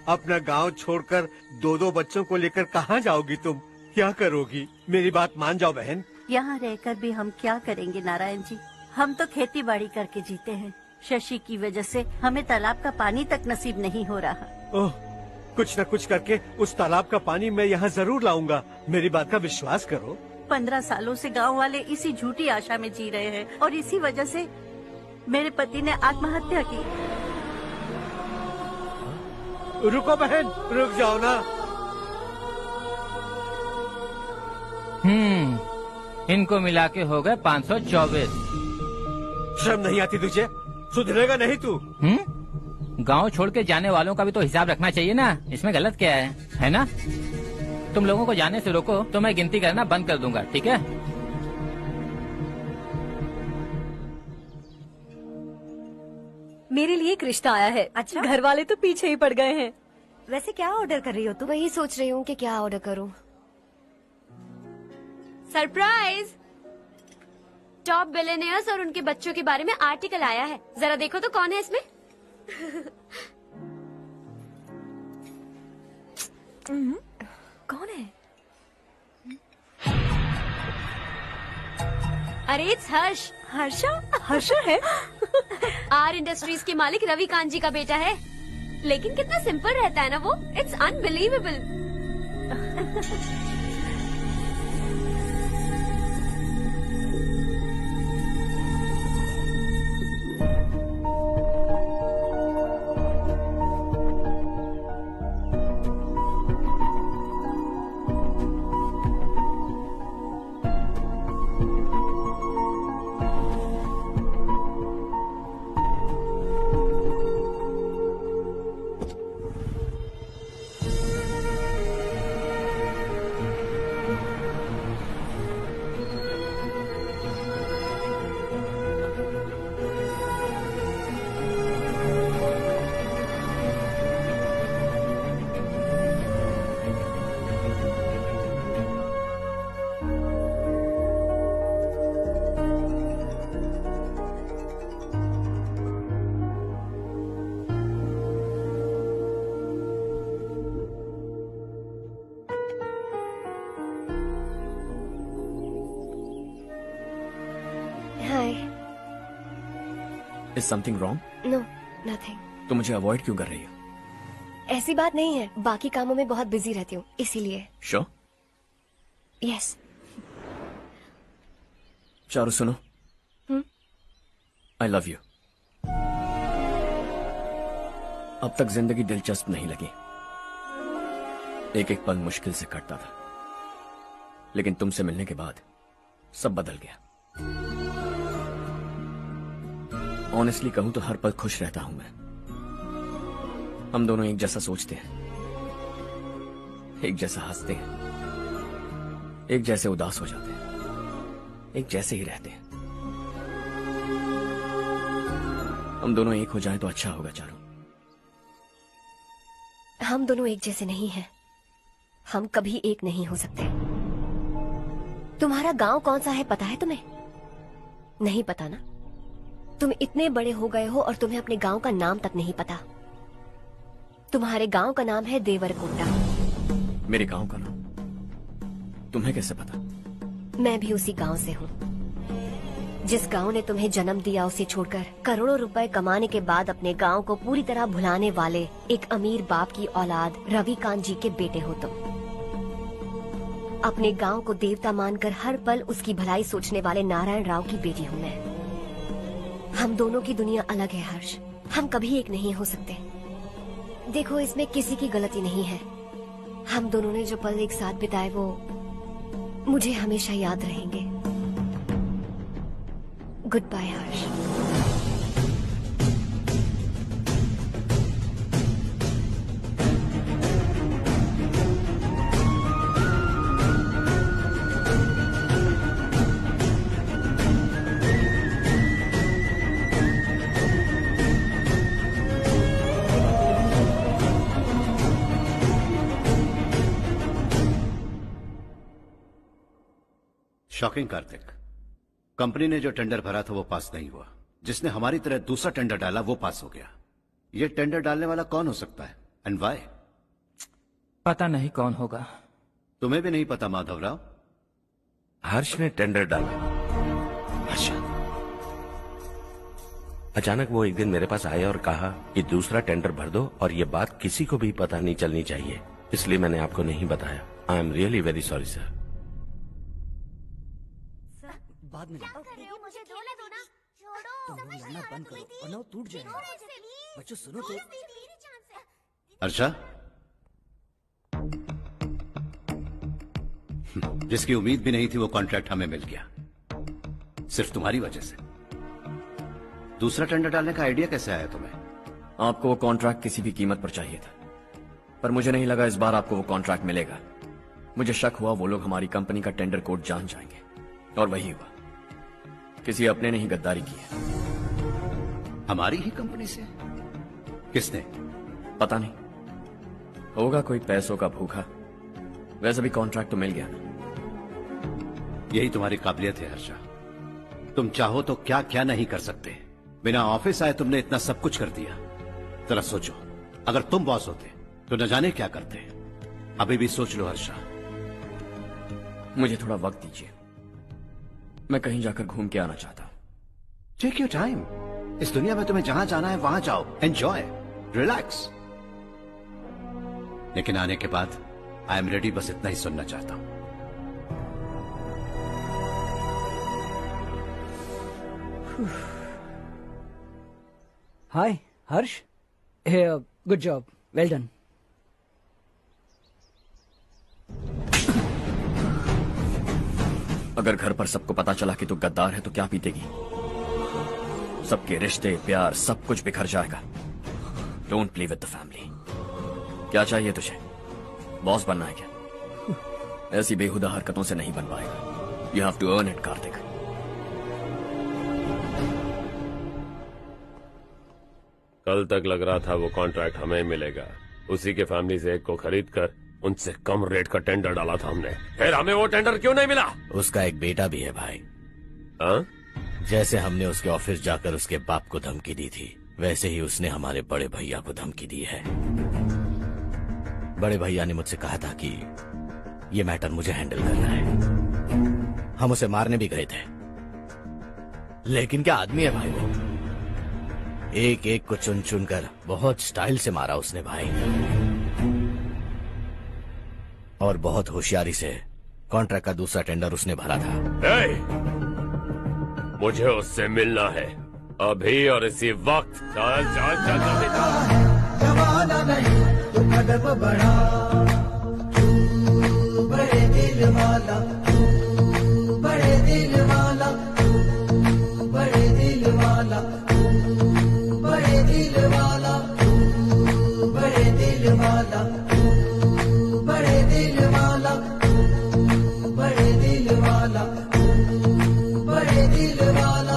अपना गांव छोड़कर 2-2 बच्चों को लेकर कहाँ जाओगी तुम? क्या करोगी? मेरी बात मान जाओ बहन। यहाँ रहकर भी हम क्या करेंगे नारायण जी? हम तो खेती बाड़ी करके जीते हैं। शशि की वजह से हमें तालाब का पानी तक नसीब नहीं हो रहा। ओह, कुछ न कुछ करके उस तालाब का पानी मैं यहाँ जरूर लाऊंगा। मेरी बात का विश्वास करो। 15 सालों से गांव वाले इसी झूठी आशा में जी रहे हैं और इसी वजह से मेरे पति ने आत्महत्या की। रुको बहन, रुक जाओ ना। इनको मिला के हो गए 524। शर्म नहीं आती तुझे? सुधरेगा नहीं तू? गांव छोड़ के जाने वालों का भी तो हिसाब रखना चाहिए ना। इसमें गलत क्या है ना? तुम लोगों को जाने से रोको तो मैं गिनती करना बंद कर दूंगा, ठीक है? मेरे लिए एक रिश्ता आया है। अच्छा? घर वाले तो पीछे ही पड़ गए हैं। वैसे क्या ऑर्डर कर रही हो तुम? वही सोच रही हूँ कि क्या ऑर्डर करूँ। सरप्राइज! टॉप बिलियनियर्स और उनके बच्चों के बारे में आर्टिकल आया है। जरा देखो तो कौन है इसमें। कौन है? अरे इट्स हर्ष। हर्षा है? आर इंडस्ट्रीज के मालिक रवि कांत जी का बेटा है। लेकिन कितना सिंपल रहता है ना वो। It's unbelievable. Is something wrong? No nothing. तो मुझे अवॉइड क्यों कर रही हो? ऐसी बात नहीं है, बाकी कामों में बहुत बिजी रहती हूँ इसीलिए। श्योर? यस। चारू सुनो, आई लव यू। अब तक जिंदगी दिलचस्प नहीं लगी, एक एक पल मुश्किल से कटता था, लेकिन तुमसे मिलने के बाद सब बदल गया। ऑनेस्टली कहूं तो हर पल खुश रहता हूं मैं। हम दोनों एक जैसा सोचते हैं, एक जैसा हंसते हैं, एक जैसे उदास हो जाते हैं, एक जैसे ही रहते हैं। हम दोनों एक हो जाएं तो अच्छा होगा चारू। हम दोनों एक जैसे नहीं हैं, हम कभी एक नहीं हो सकते। तुम्हारा गांव कौन सा है पता है तुम्हें? नहीं पता ना? तुम इतने बड़े हो गए हो और तुम्हें अपने गांव का नाम तक नहीं पता। तुम्हारे गांव का नाम है देवरकोटा। मेरे गांव का नाम तुम्हें कैसे पता? मैं भी उसी गांव से हूँ। जिस गांव ने तुम्हें जन्म दिया उसे छोड़कर करोड़ों रुपए कमाने के बाद अपने गांव को पूरी तरह भुलाने वाले एक अमीर बाप की औलाद रवि कांत जी के बेटे हो तुम। अपने गांव को देवता मानकर हर पल उसकी भलाई सोचने वाले नारायण राव की बेटी हूँ मैं। हम दोनों की दुनिया अलग है हर्ष, हम कभी एक नहीं हो सकते। देखो, इसमें किसी की गलती नहीं है। हम दोनों ने जो पल एक साथ बिताए वो मुझे हमेशा याद रहेंगे। गुड बाय हर्ष। शॉकिंग कार्तिक, कंपनी ने जो टेंडर भरा था वो पास नहीं हुआ। जिसने हमारी तरह दूसरा टेंडर डाला वो पास हो गया। ये टेंडर डालने वाला कौन हो सकता है एंड व्हाई? पता नहीं कौन होगा। तुम्हें भी नहीं पता माधवराव? हर्ष ने टेंडर डाला। अच्छा। अचानक वो एक दिन मेरे पास आया और कहा कि दूसरा टेंडर भर दो और ये बात किसी को भी पता नहीं चलनी चाहिए, इसलिए मैंने आपको नहीं बताया। I am really very sorry sir. बाद में मुझे धोने दो ना। छोड़ो, तुम लोग लड़ना बंद करो वरना वो टूट जाएगा। बच्चों सुनो तो। अर्षा, जिसकी उम्मीद भी नहीं थी वो कॉन्ट्रैक्ट हमें मिल गया, सिर्फ तुम्हारी वजह से। दूसरा टेंडर डालने का आइडिया कैसे आया तुम्हें? आपको वो कॉन्ट्रैक्ट किसी भी कीमत पर चाहिए था, पर मुझे नहीं लगा इस बार आपको वो कॉन्ट्रैक्ट मिलेगा। मुझे शक हुआ वो लोग हमारी कंपनी का टेंडर कोड जान जाएंगे, और वही हुआ। किसी अपने ने ही गद्दारी की है। हमारी ही कंपनी से? किसने? पता नहीं, होगा कोई पैसों का भूखा। वैसे भी कॉन्ट्रैक्ट तो मिल गया ना। यही तुम्हारी काबिलियत है हर्षा, तुम चाहो तो क्या क्या नहीं कर सकते। बिना ऑफिस आए तुमने इतना सब कुछ कर दिया। जरा सोचो, अगर तुम बॉस होते तो न जाने क्या करते। अभी भी सोच लो हर्षा। मुझे थोड़ा वक्त दीजिए, मैं कहीं जाकर घूम के आना चाहता हूं। Take your time. इस दुनिया में तुम्हें जहां जाना है वहां जाओ, एंजॉय, रिलैक्स। लेकिन आने के बाद आई एम रेडी, बस इतना ही सुनना चाहता हूं। हाय हर्ष, गुड जॉब, वेल डन। अगर घर पर सबको पता चला कि तू गद्दार है तो क्या पीतेगी? सबके रिश्ते, प्यार, सब कुछ बिखर जाएगा। Don't play with the family. क्या चाहिए तुझे? बॉस बनना है क्या? ऐसी बेहुदा हरकतों से नहीं बन पाएगा। You have to earn it Kartik. कल तक लग रहा था वो कॉन्ट्रैक्ट हमें मिलेगा। उसी के फैमिली से एक को खरीद कर उनसे कम रेट का टेंडर डाला था हमने, फिर हमें वो टेंडर क्यों नहीं मिला? उसका एक बेटा भी है भाई। हाँ? जैसे हमने उसके ऑफिस जाकर उसके बाप को धमकी दी थी, वैसे ही उसने हमारे बड़े भैया को धमकी दी है। बड़े भैया ने मुझसे कहा था कि ये मैटर मुझे हैंडल करना है। हम उसे मारने भी गए थे, लेकिन क्या आदमी है भाई वो। एक एक को चुन चुन कर बहुत स्टाइल से मारा उसने भाई, और बहुत होशियारी से कॉन्ट्रैक्ट का दूसरा टेंडर उसने भरा था। मुझे उससे मिलना है अभी और इसी वक्त। चल चल चल जल्दी चल। जमाना नहीं तो कदम बढ़ा, तू बड़े दिल वाला, तू बड़े दिल वाला, तू बड़े दिल वाला, तू बड़े दिल वाला, तू बड़े दिल वाला, तू बड़े दिल वाला, तू बड़े दिल वाला, तू बड़े दिल वाला।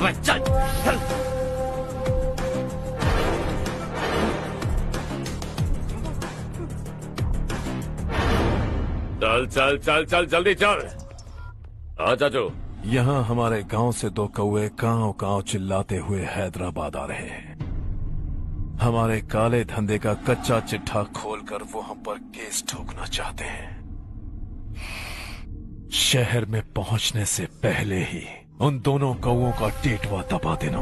अबे चल चल। चल चल चल चल जल्दी चल। हाँ चाचू। यहाँ हमारे गांव से 2 कौवे कांव कांव चिल्लाते हुए हैदराबाद आ रहे हैं। हमारे काले धंधे का कच्चा चिट्ठा खोलकर वो हम पर केस ठोकना चाहते हैं। शहर में पहुंचने से पहले ही उन दोनों कौवों का टेटवा दबा देना।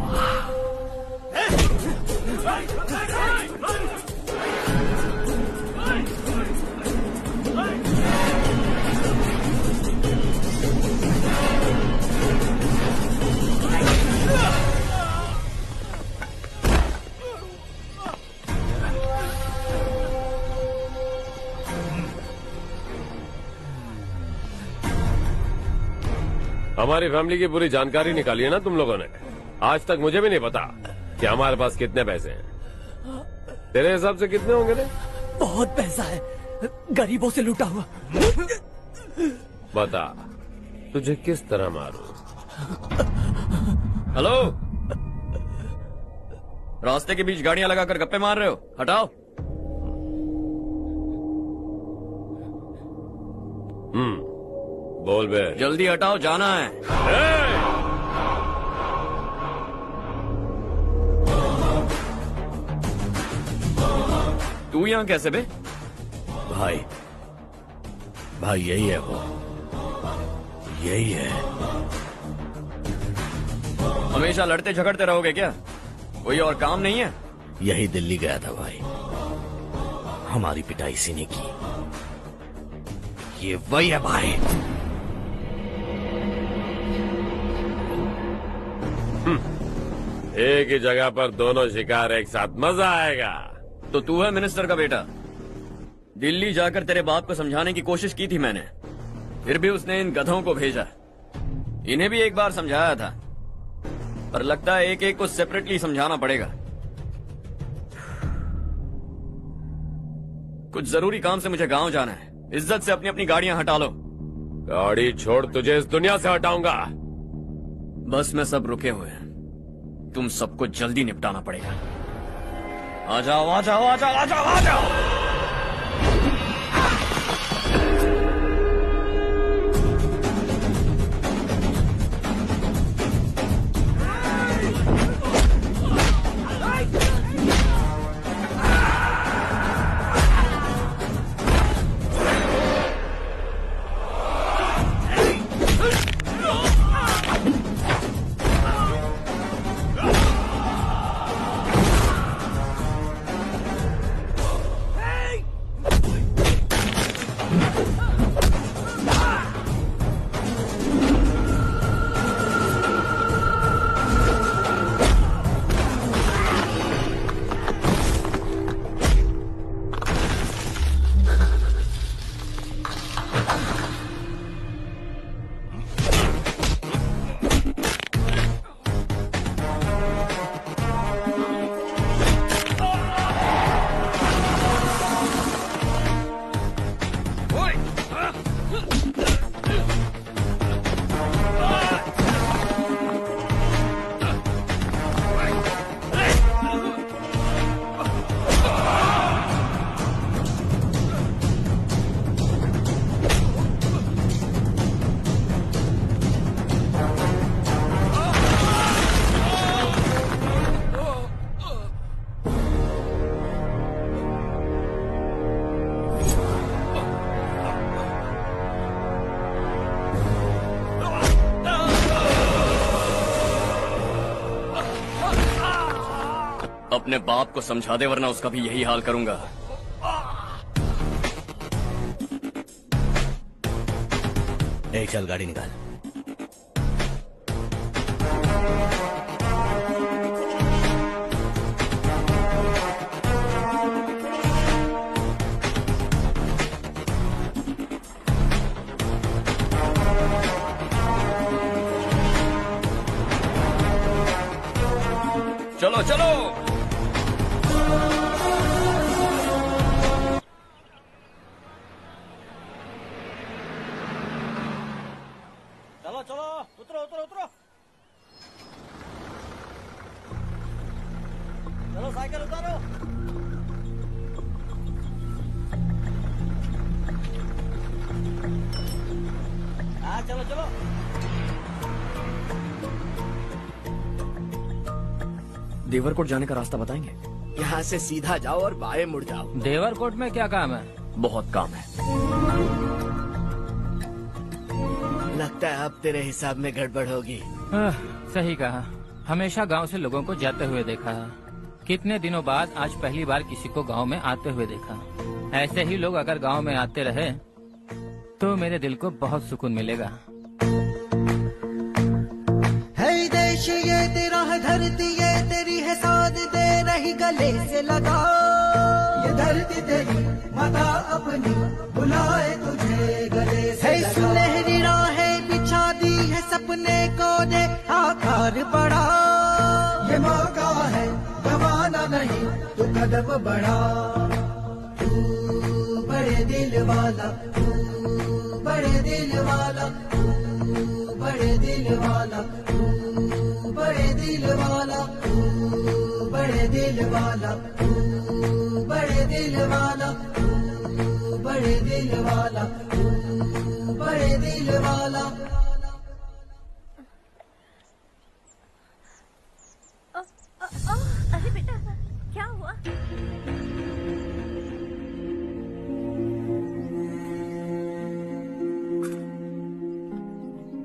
हमारी फैमिली की पूरी जानकारी निकाली है ना तुम लोगों ने। आज तक मुझे भी नहीं पता कि हमारे पास कितने पैसे हैं। तेरे हिसाब से कितने होंगे रे? बहुत पैसा है, गरीबों से लूटा हुआ। बता तुझे किस तरह मारूं? हेलो, रास्ते के बीच गाड़ियां लगाकर गप्पे मार रहे हो? हटाओ। बोल बे। जल्दी हटाओ, जाना है। तू यहाँ कैसे बे? भाई भाई यही है वो, यही है। हमेशा लड़ते झगड़ते रहोगे क्या? कोई और काम नहीं है? यही दिल्ली गया था भाई, हमारी पिटाई इसी ने की। ये वही है भाई। एक ही जगह पर दोनों शिकार एक साथ, मजा आएगा। तो तू है मिनिस्टर का बेटा? दिल्ली जाकर तेरे बाप को समझाने की कोशिश की थी मैंने, फिर भी उसने इन गधों को भेजा। इन्हें भी एक बार समझाया था, पर लगता है एक एक को सेपरेटली समझाना पड़ेगा। कुछ जरूरी काम से मुझे गांव जाना है। इज्जत से अपनी अपनी गाड़ियां हटा लो। गाड़ी छोड़, तुझे इस दुनिया से हटाऊंगा। बस में सब रुके हुए हैं, तुम सबको जल्दी निपटाना पड़ेगा। आ जाओ आ जाओ आ जाओ आ जाओ आ जाओ। अपने बाप को समझा दे, वरना उसका भी यही हाल करूंगा। चल गाड़ी निकाल। चलो चलो। चलो चलो, उतरो उतरो उतरो। साइकिल उतारो। हाँ चलो चलो। देवरकोट जाने का रास्ता बताएंगे? यहाँ से सीधा जाओ और बाएं मुड़ जाओ। देवरकोट में क्या काम है? बहुत काम है। लगता है अब तेरे हिसाब में गड़बड़ होगी। सही कहा। हमेशा गांव से लोगों को जाते हुए देखा है। कितने दिनों बाद आज पहली बार किसी को गांव में आते हुए देखा। ऐसे ही लोग अगर गांव में आते रहे तो मेरे दिल को बहुत सुकून मिलेगा। है देश ये तेरा है, धरती ये तेरी है, साथ दे रही गले से लगा। ये धरती तेरी माता अपनी बुलाए तुझे गले से लगा। सुनहरी राहें बिछा दी है, सपने को दे आकार बढ़ा। ये मौका है गवाना नहीं, तू कदम बढ़ा। तू बड़े दिल वाला, तू बड़े दिल वाला, तू बड़े दिल वाला, तू बड़े दिल वाला, तू बड़े दिल वाला, तू बड़े दिल वाला, तू बड़े दिल वाला, तू बड़े दिल वाला। अरे बेटा क्या हुआ?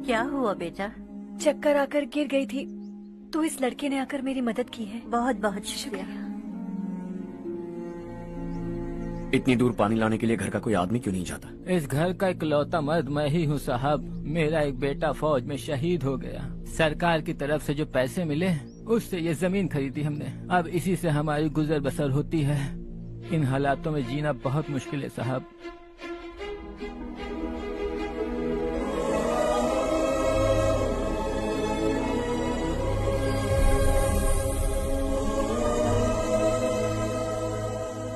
क्या हुआ बेटा? चक्कर आकर गिर गई थी तो इस लड़के ने आकर मेरी मदद की है। बहुत बहुत शुक्रिया। इतनी दूर पानी लाने के लिए घर का कोई आदमी क्यों नहीं जाता? इस घर का इकलौता मर्द मैं ही हूँ साहब। मेरा एक बेटा फौज में शहीद हो गया। सरकार की तरफ से जो पैसे मिले उससे ये जमीन खरीदी हमने। अब इसी से हमारी गुजर बसर होती है। इन हालातों में जीना बहुत मुश्किल है साहब।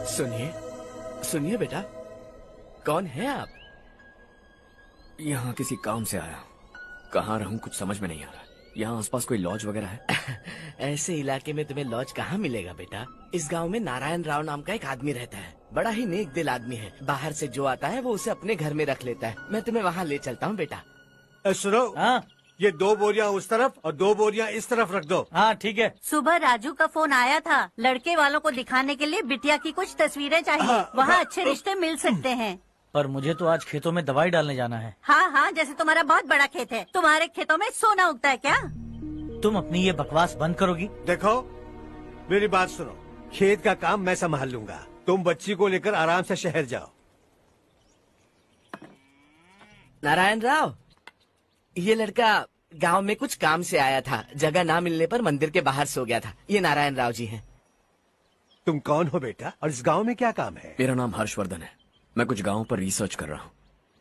सुनिए सुनिए बेटा, कौन है आप? यहाँ किसी काम से आया। कहाँ रहूँ कुछ समझ में नहीं आ रहा। यहाँ आसपास कोई लॉज वगैरह है? ऐसे इलाके में तुम्हें लॉज कहाँ मिलेगा बेटा? इस गांव में नारायण राव नाम का एक आदमी रहता है। बड़ा ही नेक दिल आदमी है। बाहर से जो आता है वो उसे अपने घर में रख लेता है। मैं तुम्हें वहाँ ले चलता हूँ बेटा। सुनो, ये 2 बोरियां उस तरफ और 2 बोरियां इस तरफ रख दो। हाँ ठीक है। सुबह राजू का फोन आया था। लड़के वालों को दिखाने के लिए बिटिया की कुछ तस्वीरें चाहिए। वहाँ अच्छे रिश्ते मिल सकते हैं। पर मुझे तो आज खेतों में दवाई डालने जाना है। हाँ हाँ, जैसे तुम्हारा बहुत बड़ा खेत है। तुम्हारे खेतों में सोना उगता है क्या? तुम अपनी ये बकवास बंद करोगी? देखो मेरी बात सुनो, खेत का काम मैं संभाल लूंगा। तुम बच्ची को लेकर आराम से शहर जाओ। नारायण राव, ये लड़का गांव में कुछ काम से आया था। जगह ना मिलने पर मंदिर के बाहर सो गया था। ये नारायण राव जी हैं। तुम कौन हो बेटा और इस गांव में क्या काम है? मेरा नाम हर्षवर्धन है। मैं कुछ गाँव पर रिसर्च कर रहा हूँ।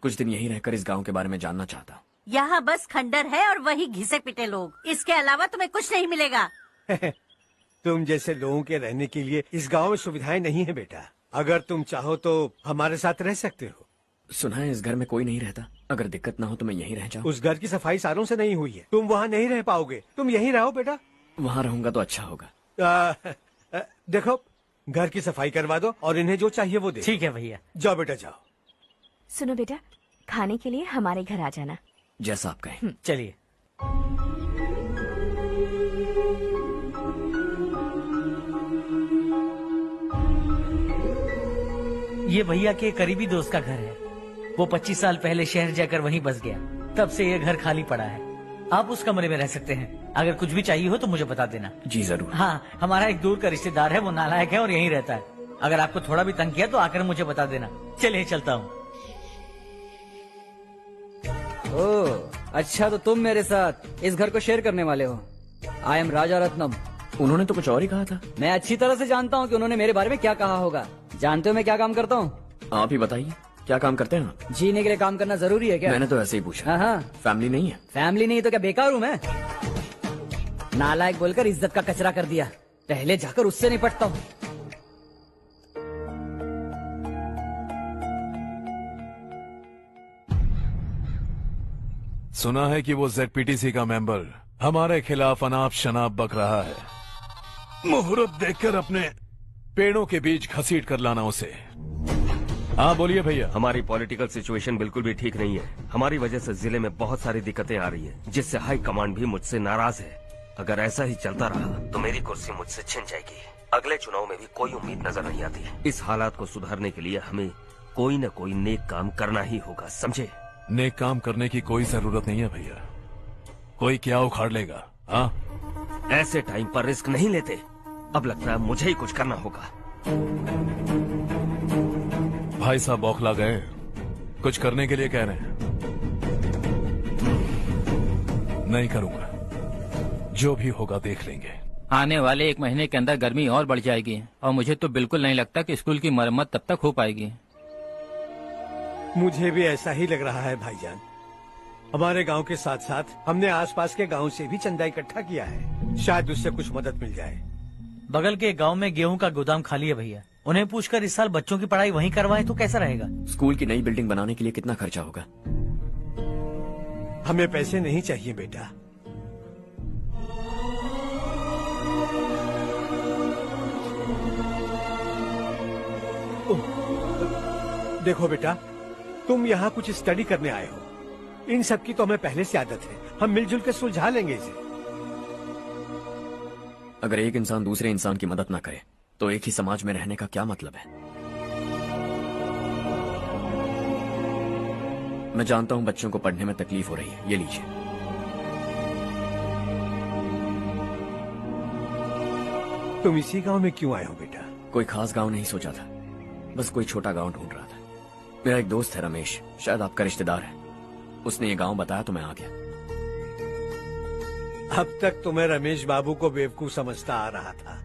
कुछ दिन यहीं रहकर इस गाँव के बारे में जानना चाहता हूँ। यहाँ बस खंडर है और वही घिसे पिटे लोग। इसके अलावा तुम्हें कुछ नहीं मिलेगा। तुम जैसे लोगों के रहने के लिए इस गांव में सुविधाएं नहीं है बेटा। अगर तुम चाहो तो हमारे साथ रह सकते हो। सुना है इस घर में कोई नहीं रहता। अगर दिक्कत ना हो तो मैं यहीं रह जाऊँ। उस घर की सफाई सालों से नहीं हुई है। तुम वहाँ नहीं रह पाओगे। तुम यहीं रहो बेटा। वहाँ रहूंगा तो अच्छा होगा। देखो, घर की सफाई करवा दो और इन्हें जो चाहिए वो दे। ठीक है भैया। जाओ बेटा जाओ। सुनो बेटा, खाने के लिए हमारे घर आ जाना। जैसा आप कहें। चलिए। ये भैया के करीबी दोस्त का घर है। वो 25 साल पहले शहर जाकर वहीं बस गया। तब से ये घर खाली पड़ा है। आप उस कमरे में रह सकते हैं। अगर कुछ भी चाहिए हो तो मुझे बता देना। जी जरूर। हाँ, हमारा एक दूर का रिश्तेदार है, वो नालायक है और यहीं रहता है। अगर आपको थोड़ा भी तंग किया तो आकर मुझे बता देना। चलिए चलता हूँ। ओह अच्छा, तो तुम मेरे साथ इस घर को शेयर करने वाले हो। आई एम राजा रत्नम। उन्होंने तो कुछ और ही कहा था। मैं अच्छी तरह से जानता हूँ कि उन्होंने मेरे बारे में क्या कहा होगा। जानते हो मैं क्या काम करता हूँ? आप ही बताइए, क्या काम करते हैं आप? जीने के लिए काम करना जरूरी है क्या? मैंने तो ऐसे ही पूछा। हाँ। फैमिली नहीं है? फैमिली नहीं तो क्या बेकार हूँ मैं? नालायक बोलकर इज्जत का कचरा कर दिया। पहले जाकर उससे निपटता हूँ। सुना है कि वो ZPTC का मेंबर हमारे खिलाफ अनाप शनाप बक रहा है। मुहूर्त देखकर अपने पेड़ों के बीच घसीट कर लाना उसे। हाँ बोलिए भैया। हमारी पॉलिटिकल सिचुएशन बिल्कुल भी ठीक नहीं है। हमारी वजह से जिले में बहुत सारी दिक्कतें आ रही है, जिससे हाई कमांड भी मुझसे नाराज है। अगर ऐसा ही चलता रहा तो मेरी कुर्सी मुझसे छिन जाएगी। अगले चुनाव में भी कोई उम्मीद नजर नहीं आती। इस हालात को सुधारने के लिए हमें कोई न कोई नेक काम करना ही होगा, समझे? नेक काम करने की कोई जरूरत नहीं है भैया। कोई क्या उखाड़ लेगा? हाँ, ऐसे टाइम पर रिस्क नहीं लेते। अब लगता है मुझे ही कुछ करना होगा। भाई साहब बौखला गए, कुछ करने के लिए कह रहे हैं। नहीं करूंगा, जो भी होगा देख लेंगे। आने वाले 1 महीने के अंदर गर्मी और बढ़ जाएगी और मुझे तो बिल्कुल नहीं लगता कि स्कूल की मरम्मत तब तक हो पाएगी। मुझे भी ऐसा ही लग रहा है भाईजान। हमारे गांव के साथ साथ हमने आसपास के गांव से भी चंदा इकट्ठा किया है, शायद उससे कुछ मदद मिल जाए। बगल के गांव में गेहूं का गोदाम खाली है भैया, उन्हें पूछकर इस साल बच्चों की पढ़ाई वहीं करवाएं तो कैसा रहेगा? स्कूल की नई बिल्डिंग बनाने के लिए कितना खर्चा होगा? हमें पैसे नहीं चाहिए बेटा। देखो बेटा, तुम यहाँ कुछ स्टडी करने आए हो। इन सब की तो हमें पहले से आदत है, हम मिलजुल के सुलझा लेंगे इसे। अगर एक इंसान दूसरे इंसान की मदद ना करे तो एक ही समाज में रहने का क्या मतलब है? मैं जानता हूं बच्चों को पढ़ने में तकलीफ हो रही है, ये लीजिए। तुम इसी गांव में क्यों आए हो बेटा? कोई खास गांव नहीं सोचा था, बस कोई छोटा गांव ढूंढ रहा था। मेरा एक दोस्त है रमेश, शायद आपका रिश्तेदार है, उसने ये गांव बताया तो मैं आ गया। अब तक तो मैं रमेश बाबू को बेवकूफ समझता आ रहा था,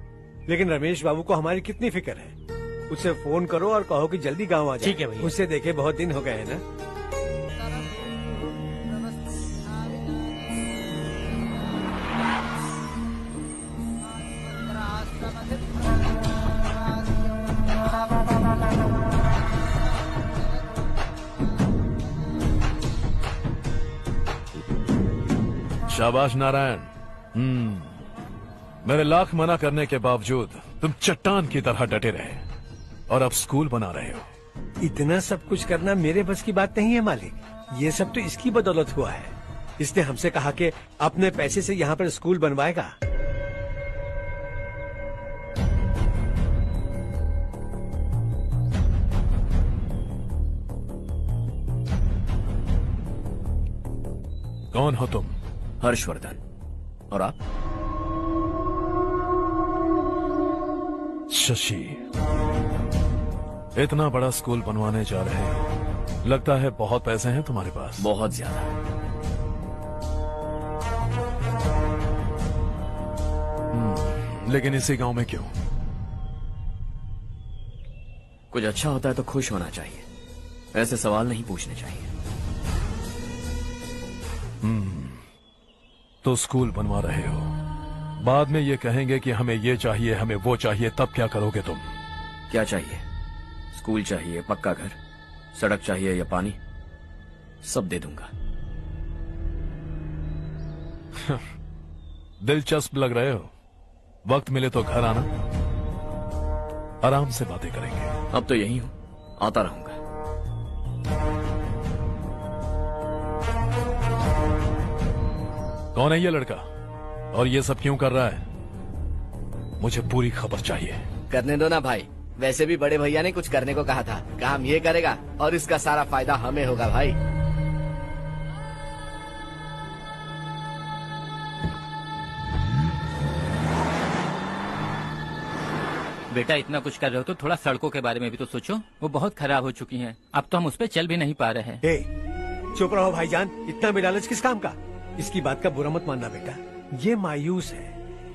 लेकिन रमेश बाबू को हमारी कितनी फिक्र है। उसे फोन करो और कहो कि जल्दी गांव आ जाए। ठीक है भैया। उससे देखे बहुत दिन हो गए हैं ना। शाबाश नारायण। मेरे लाख मना करने के बावजूद तुम चट्टान की तरह डटे रहे और अब स्कूल बना रहे हो। इतना सब कुछ करना मेरे बस की बात नहीं है मालिक, ये सब तो इसकी बदौलत हुआ है। इसने हमसे कहा कि अपने पैसे से यहाँ पर स्कूल बनवाएगा। कौन हो तुम? हर्षवर्धन। और आप? शशि। इतना बड़ा स्कूल बनवाने जा रहे हो, लगता है बहुत पैसे हैं तुम्हारे पास। बहुत ज्यादा। लेकिन इसी गांव में क्यों? कुछ अच्छा होता है तो खुश होना चाहिए, ऐसे सवाल नहीं पूछने चाहिए। तो स्कूल बनवा रहे हो, बाद में ये कहेंगे कि हमें ये चाहिए, हमें वो चाहिए, तब क्या करोगे तुम? क्या चाहिए? स्कूल चाहिए, पक्का घर, सड़क चाहिए या पानी, सब दे दूंगा। दिलचस्प लग रहे हो। वक्त मिले तो घर आना, आराम से बातें करेंगे। अब तो यही हूं, आता रहूंगा। कौन है ये लड़का और ये सब क्यों कर रहा है? मुझे पूरी खबर चाहिए। करने दो ना भाई, वैसे भी बड़े भैया ने कुछ करने को कहा था, काम ये करेगा और इसका सारा फायदा हमें होगा भाई। बेटा इतना कुछ कर रहे हो तो थोड़ा सड़कों के बारे में भी तो सोचो, वो बहुत खराब हो चुकी हैं। अब तो हम उस पर चल भी नहीं पा रहे हैं। चुप रहो भाईजान, इतना भी लालच किस काम का? इसकी बात का बुरा मत मानना बेटा, ये मायूस है।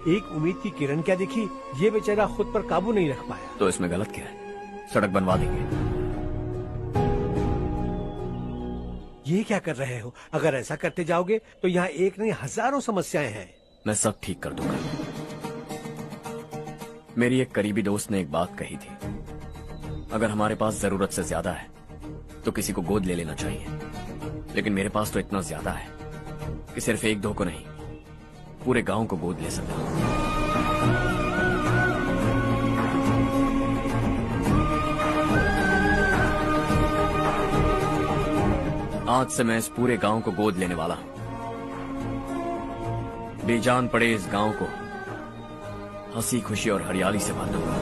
एक उम्मीद की किरण क्या दिखी, ये बेचारा खुद पर काबू नहीं रख पाया। तो इसमें गलत क्या है? सड़क बनवा देंगे। ये क्या कर रहे हो? अगर ऐसा करते जाओगे तो यहाँ एक नहीं हजारों समस्याएं हैं। मैं सब ठीक कर दूंगा। मेरी एक करीबी दोस्त ने एक बात कही थी, अगर हमारे पास जरूरत से ज्यादा है तो किसी को गोद ले लेना चाहिए, लेकिन मेरे पास तो इतना ज्यादा है कि सिर्फ एक दो को नहीं, पूरे गांव को गोद ले सकता हूं। आज से मैं इस पूरे गांव को गोद लेने वाला हूं। बेजान पड़े इस गांव को हंसी खुशी और हरियाली से भर दूंगा।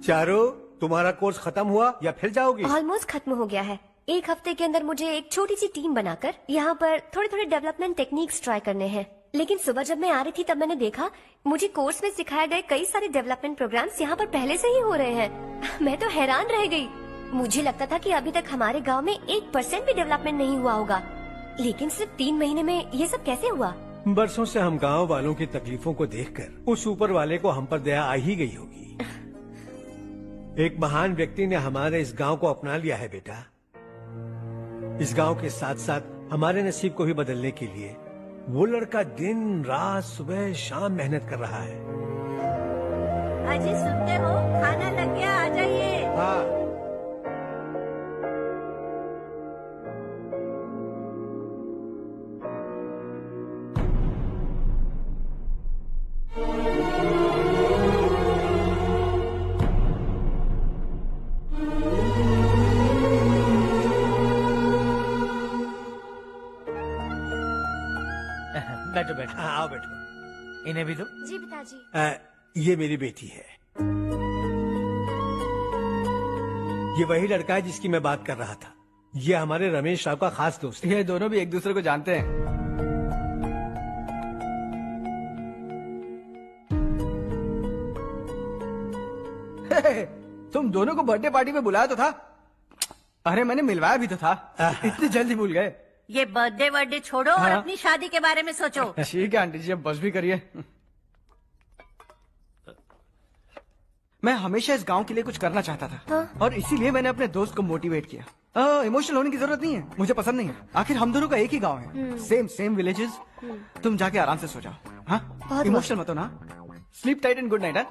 चारो, तुम्हारा कोर्स खत्म हुआ या फिर जाओगी? ऑलमोस्ट खत्म हो गया है। एक हफ्ते के अंदर मुझे एक छोटी सी टीम बनाकर यहाँ पर थोड़े थोड़े डेवलपमेंट टेक्निक्स ट्राई करने हैं। लेकिन सुबह जब मैं आ रही थी तब मैंने देखा मुझे कोर्स में सिखाए गए कई सारे डेवलपमेंट प्रोग्राम्स यहाँ पर पहले से ही हो रहे हैं। मैं तो हैरान रह गई। मुझे लगता था कि अभी तक हमारे गाँव में 1% भी डेवलपमेंट नहीं हुआ होगा, लेकिन सिर्फ 3 महीने में ये सब कैसे हुआ? बरसों से हम गांव वालों की तकलीफों को देखकर उस ऊपर वाले को हम पर दया आ ही गई होगी। एक महान व्यक्ति ने हमारे इस गांव को अपना लिया है बेटा। इस गांव के साथ साथ हमारे नसीब को भी बदलने के लिए वो लड़का दिन रात सुबह शाम मेहनत कर रहा है। अजी सुनते हो, खाना लग गया, आ जाइए। हाँ। बैठो बैठो। आओ बैठो। इन्हें भी दो। जी पिताजी। ये मेरी बेटी है। ये वही लड़का है जिसकी मैं बात कर रहा था। ये हमारे रमेश राव का खास दोस्त है। ये दोनों भी एक दूसरे को जानते हैं। तुम दोनों को बर्थडे पार्टी में बुलाया तो था। अरे मैंने मिलवाया भी तो था। इतनी जल्दी भूल गए। ये बर्थडे वर्डे छोड़ो और अपनी शादी के बारे में सोचो। ठीक है आंटी जी, अब बस भी करिए। मैं हमेशा इस गांव के लिए कुछ करना चाहता था। हाँ? और इसीलिए मैंने अपने दोस्त को मोटिवेट किया। इमोशनल होने की जरूरत नहीं है, मुझे पसंद नहीं है। आखिर हम दोनों का एक ही गांव है, सेम विलेजेस। तुम जाके आराम से सो जाओ। हाँ, इमोशनल मत हो ना। Sleep tight and good night.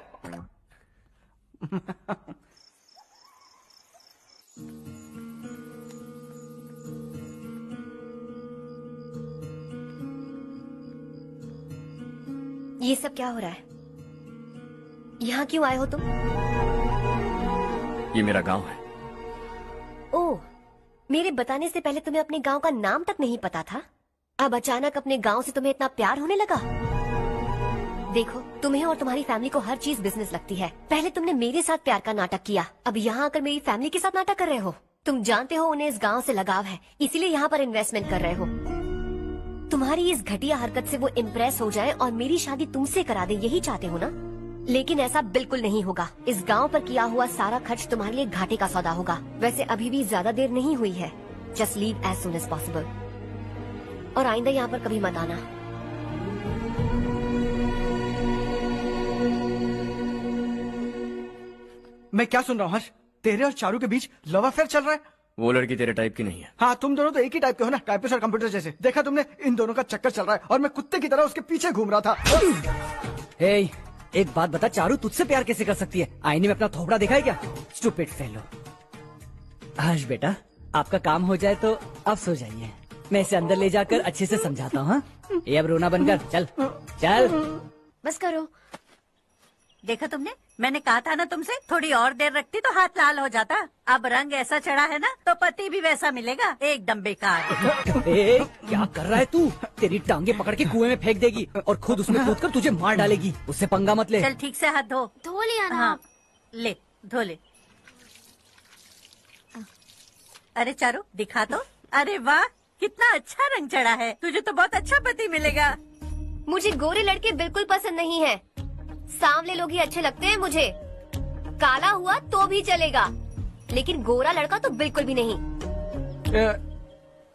ये सब क्या हो रहा है? यहाँ क्यों आए हो तुम? ये मेरा गांव है। ओह, मेरे बताने से पहले तुम्हें अपने गांव का नाम तक नहीं पता था? अब अचानक अपने गांव से तुम्हें इतना प्यार होने लगा? देखो, तुम्हें और तुम्हारी फैमिली को हर चीज बिजनेस लगती है। पहले तुमने मेरे साथ प्यार का नाटक किया, अब यहाँ आकर मेरी फैमिली के साथ नाटक कर रहे हो। तुम जानते हो उन्हें इस गांव से लगाव है, इसीलिए यहाँ पर इन्वेस्टमेंट कर रहे हो। तुम्हारी इस घटिया हरकत से वो इम्प्रेस हो जाए और मेरी शादी तुमसे करा दे, यही चाहते हो ना? लेकिन ऐसा बिल्कुल नहीं होगा। इस गांव पर किया हुआ सारा खर्च तुम्हारे लिए घाटे का सौदा होगा। वैसे अभी भी ज्यादा देर नहीं हुई है। Just leave as soon as possible और आइंदा यहाँ पर कभी मत आना। मैं क्या सुन रहा हूँ हर्ष? तेरे और चारू के बीच लव अफेयर चल रहा है? वो लड़की तेरे टाइप की नहीं है। हाँ, तुम दोनों तो एक ही टाइप के हो ना, टाइपिस्ट और कंप्यूटर जैसे। देखा तुमने, इन दोनों का चक्कर चल रहा है और मैं कुत्ते की तरह उसके पीछे घूम रहा था। हे, एक बात बता, चारू तुझसे प्यार कैसे कर सकती है? आईने में अपना थोपड़ा देखा है क्या? Stupid fellow. हर्ष बेटा, आपका काम हो जाए तो अब सो जाइए। मैं इसे अंदर ले जाकर अच्छे से समझाता हूँ। हाँ? ये अब रोना बनकर चल चल। बस करो। देखा तुमने, मैंने कहा था ना तुमसे, थोड़ी और देर रखती तो हाथ लाल हो जाता। अब रंग ऐसा चढ़ा है ना तो पति भी वैसा मिलेगा। एकदम बेकार। क्या कर रहा है तू? तेरी टांगे पकड़ के कुएं में फेंक देगी और खुद उसमें कूदकर तुझे मार डालेगी। उससे पंगा मत ले। चल ठीक से हाथ धो। धो लिया ना। हाँ, ले धो ले। अरे चारू दिखा तो। अरे वाह, कितना अच्छा रंग चढ़ा है। तुझे तो बहुत अच्छा पति मिलेगा। मुझे गोरे लड़के बिल्कुल पसंद नहीं है। सांवले लोग ही अच्छे लगते हैं मुझे। काला हुआ तो भी चलेगा, लेकिन गोरा लड़का तो बिल्कुल भी नहीं।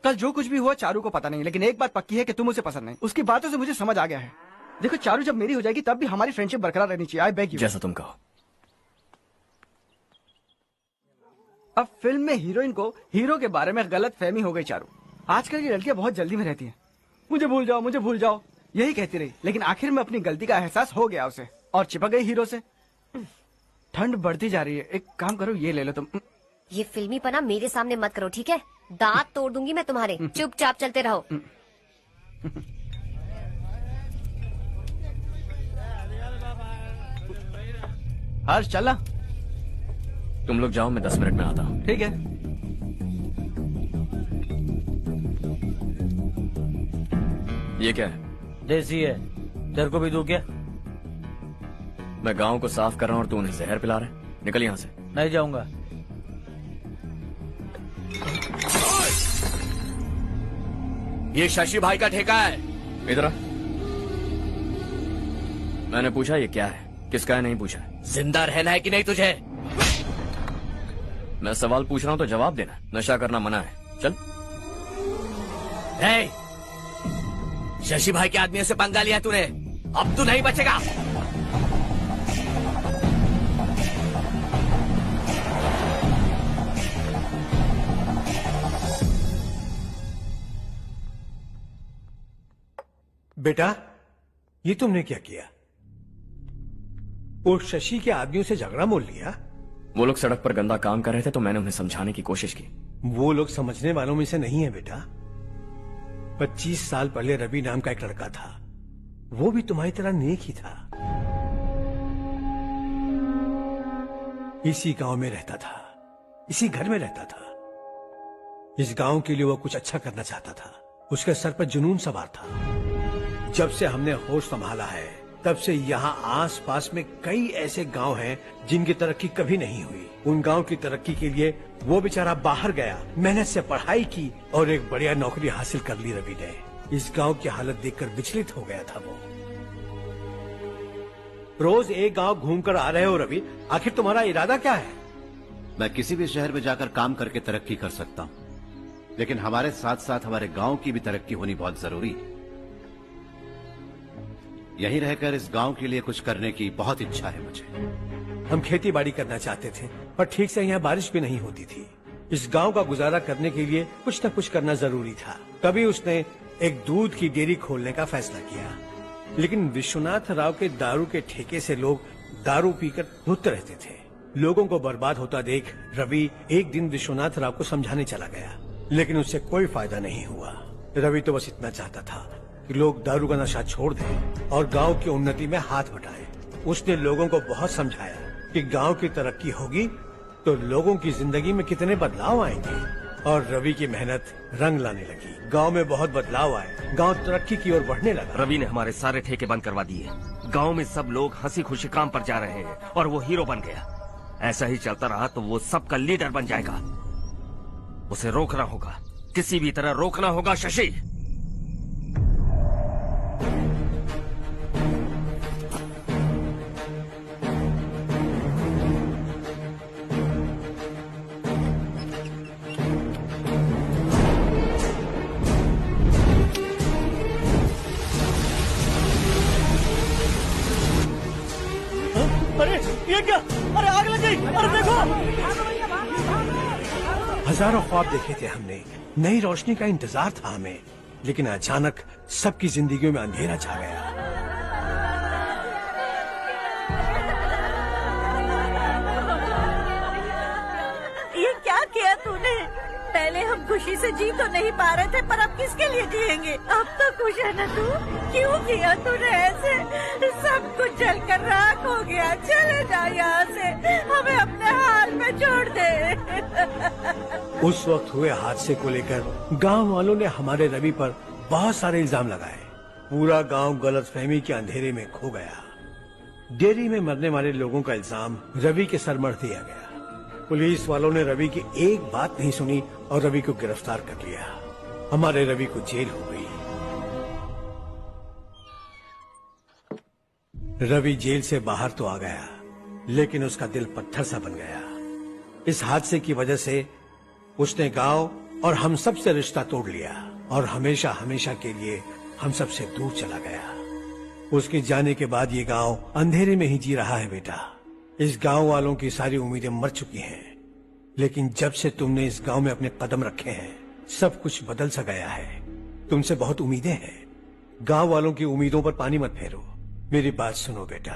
कल जो कुछ भी हुआ चारू को पता नहीं, लेकिन एक बात पक्की है कि तुम उसे पसंद नहीं। उसकी बातों से मुझे समझ आ गया है। देखो चारू जब मेरी हो जाएगी तब भी हमारी फ्रेंडशिप बरकरार रहनी चाहिए। I beg you. जैसा तुम कहो। अब फिल्म में हीरोइन को हीरो के बारे में गलत फहमी हो गई चारू। आजकल की लड़कियां बहुत जल्दी में रहती हैं। मुझे भूल जाओ, मुझे भूल जाओ, यही कहती रही, लेकिन आखिर में अपनी गलती का एहसास हो गया उसे और चिपक गई हीरो से। ठंड बढ़ती जा रही है, एक काम करो ये ले लो तुम। ये फिल्मी पना मेरे सामने मत करो, ठीक है? दांत तोड़ दूंगी मैं तुम्हारे। चुपचाप चलते रहो। हर्ष चला। तुम लोग जाओ, मैं 10 मिनट में आता हूँ। ठीक है। ये क्या है? देसी है। तेरे को भी दूं क्या? मैं गांव को साफ कर रहा हूँ और तू उन्हें जहर पिला रहा है। निकल यहाँ से। नहीं जाऊंगा। ये शशि भाई का ठेका है। इधर आ। मैंने पूछा ये क्या है, किसका है नहीं पूछा। जिंदा रहना है कि नहीं तुझे? मैं सवाल पूछ रहा हूँ तो जवाब देना। नशा करना मना है। चल। hey! शशि भाई के आदमियों से पंगा लिया तूने, अब तू नहीं बचेगा। बेटा, ये तुमने क्या किया? वो शशि के आदमियों से झगड़ा मोल लिया? वो लोग सड़क पर गंदा काम कर रहे थे तो मैंने उन्हें समझाने की कोशिश की। वो लोग समझने वालों में से नहीं है बेटा। 25 साल पहले रवि नाम का एक लड़का था, वो भी तुम्हारी तरह नेक ही था। इसी गांव में रहता था, इसी घर में रहता था। इस गांव के लिए वो कुछ अच्छा करना चाहता था। उसके सर पर जुनून सवार था। जब से हमने होश संभाला है तब से यहाँ आस पास में कई ऐसे गांव हैं जिनकी तरक्की कभी नहीं हुई। उन गांव की तरक्की के लिए वो बेचारा बाहर गया, मेहनत से पढ़ाई की और एक बढ़िया नौकरी हासिल कर ली रवि ने। इस गांव की हालत देखकर विचलित हो गया था वो। रोज एक गांव घूमकर आ रहे हो रवि, आखिर तुम्हारा इरादा क्या है? मैं किसी भी शहर में जाकर काम करके तरक्की कर सकता हूँ, लेकिन हमारे साथ साथ हमारे गांव की भी तरक्की होनी बहुत जरूरी है। यहीं रहकर इस गांव के लिए कुछ करने की बहुत इच्छा है मुझे। हम खेती बाड़ी करना चाहते थे, पर ठीक से यहाँ बारिश भी नहीं होती थी। इस गांव का गुजारा करने के लिए कुछ न कुछ करना जरूरी था। तभी उसने एक दूध की डेयरी खोलने का फैसला किया। लेकिन विश्वनाथ राव के दारू के ठेके से लोग दारू पीकर धुत रहते थे। लोगों को बर्बाद होता देख रवि एक दिन विश्वनाथ राव को समझाने चला गया, लेकिन उससे कोई फायदा नहीं हुआ। रवि तो बस इतना चाहता था कि लोग दारू का नशा छोड़ दें और गांव की उन्नति में हाथ बटाएं। उसने लोगों को बहुत समझाया कि गांव की तरक्की होगी तो लोगों की जिंदगी में कितने बदलाव आएंगे, और रवि की मेहनत रंग लाने लगी। गांव में बहुत बदलाव आए, गांव तरक्की की ओर बढ़ने लगा। रवि ने हमारे सारे ठेके बंद करवा दिए। गांव में सब लोग हंसी खुशी काम पर जा रहे हैं और वो हीरो बन गया। ऐसा ही चलता रहा तो वो सबका लीडर बन जाएगा। उसे रोकना होगा, किसी भी तरह रोकना होगा शशि। अरे ये क्या? अरे आग लग गई! अरे देखो! हजारों ख्वाब देखे थे हमने, नई रोशनी का इंतजार था हमें, लेकिन अचानक सबकी जिंदगियों में अंधेरा छा गया। ये क्या किया तूने? पहले हम खुशी से जी तो नहीं पा रहे थे, पर अब किसके लिए जिएंगे? अब तो खुश है ना तू? क्यों किया तूने ऐसे? सब कुछ जलकर राख हो गया। चले जा यहाँ से, हमें अपने हाल में छोड़ दे। उस वक्त हुए हादसे को लेकर गांव वालों ने हमारे रवि पर बहुत सारे इल्जाम लगाए। पूरा गांव गलतफहमी के अंधेरे में खो गया। डेयरी में मरने वाले लोगों का इल्जाम रवि के सर मढ़ दिया गया। पुलिस वालों ने रवि की एक बात नहीं सुनी और रवि को गिरफ्तार कर लिया। हमारे रवि को जेल हो गई। रवि जेल से बाहर तो आ गया, लेकिन उसका दिल पत्थर सा बन गया। इस हादसे की वजह से उसने गांव और हम सब से रिश्ता तोड़ लिया और हमेशा हमेशा के लिए हम सब से दूर चला गया। उसके जाने के बाद ये गांव अंधेरे में ही जी रहा है बेटा। इस गांव वालों की सारी उम्मीदें मर चुकी हैं, लेकिन जब से तुमने इस गांव में अपने कदम रखे हैं सब कुछ बदल सा गया है। तुमसे बहुत उम्मीदें हैं। गांव वालों की उम्मीदों पर पानी मत फेरो। मेरी बात सुनो बेटा,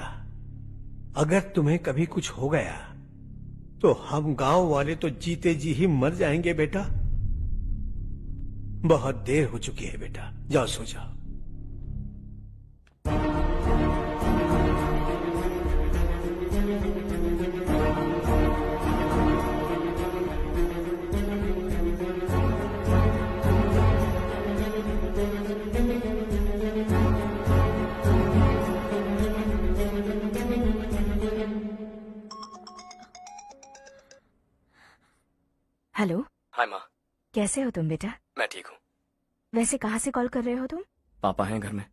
अगर तुम्हें कभी कुछ हो गया तो हम गांव वाले तो जीते जी ही मर जाएंगे बेटा। बहुत देर हो चुकी है बेटा, जाओ सो जाओ। हेलो। हाय माँ। कैसे हो तुम बेटा? मैं ठीक हूँ। वैसे कहाँ से कॉल कर रहे हो तुम? पापा हैं घर में।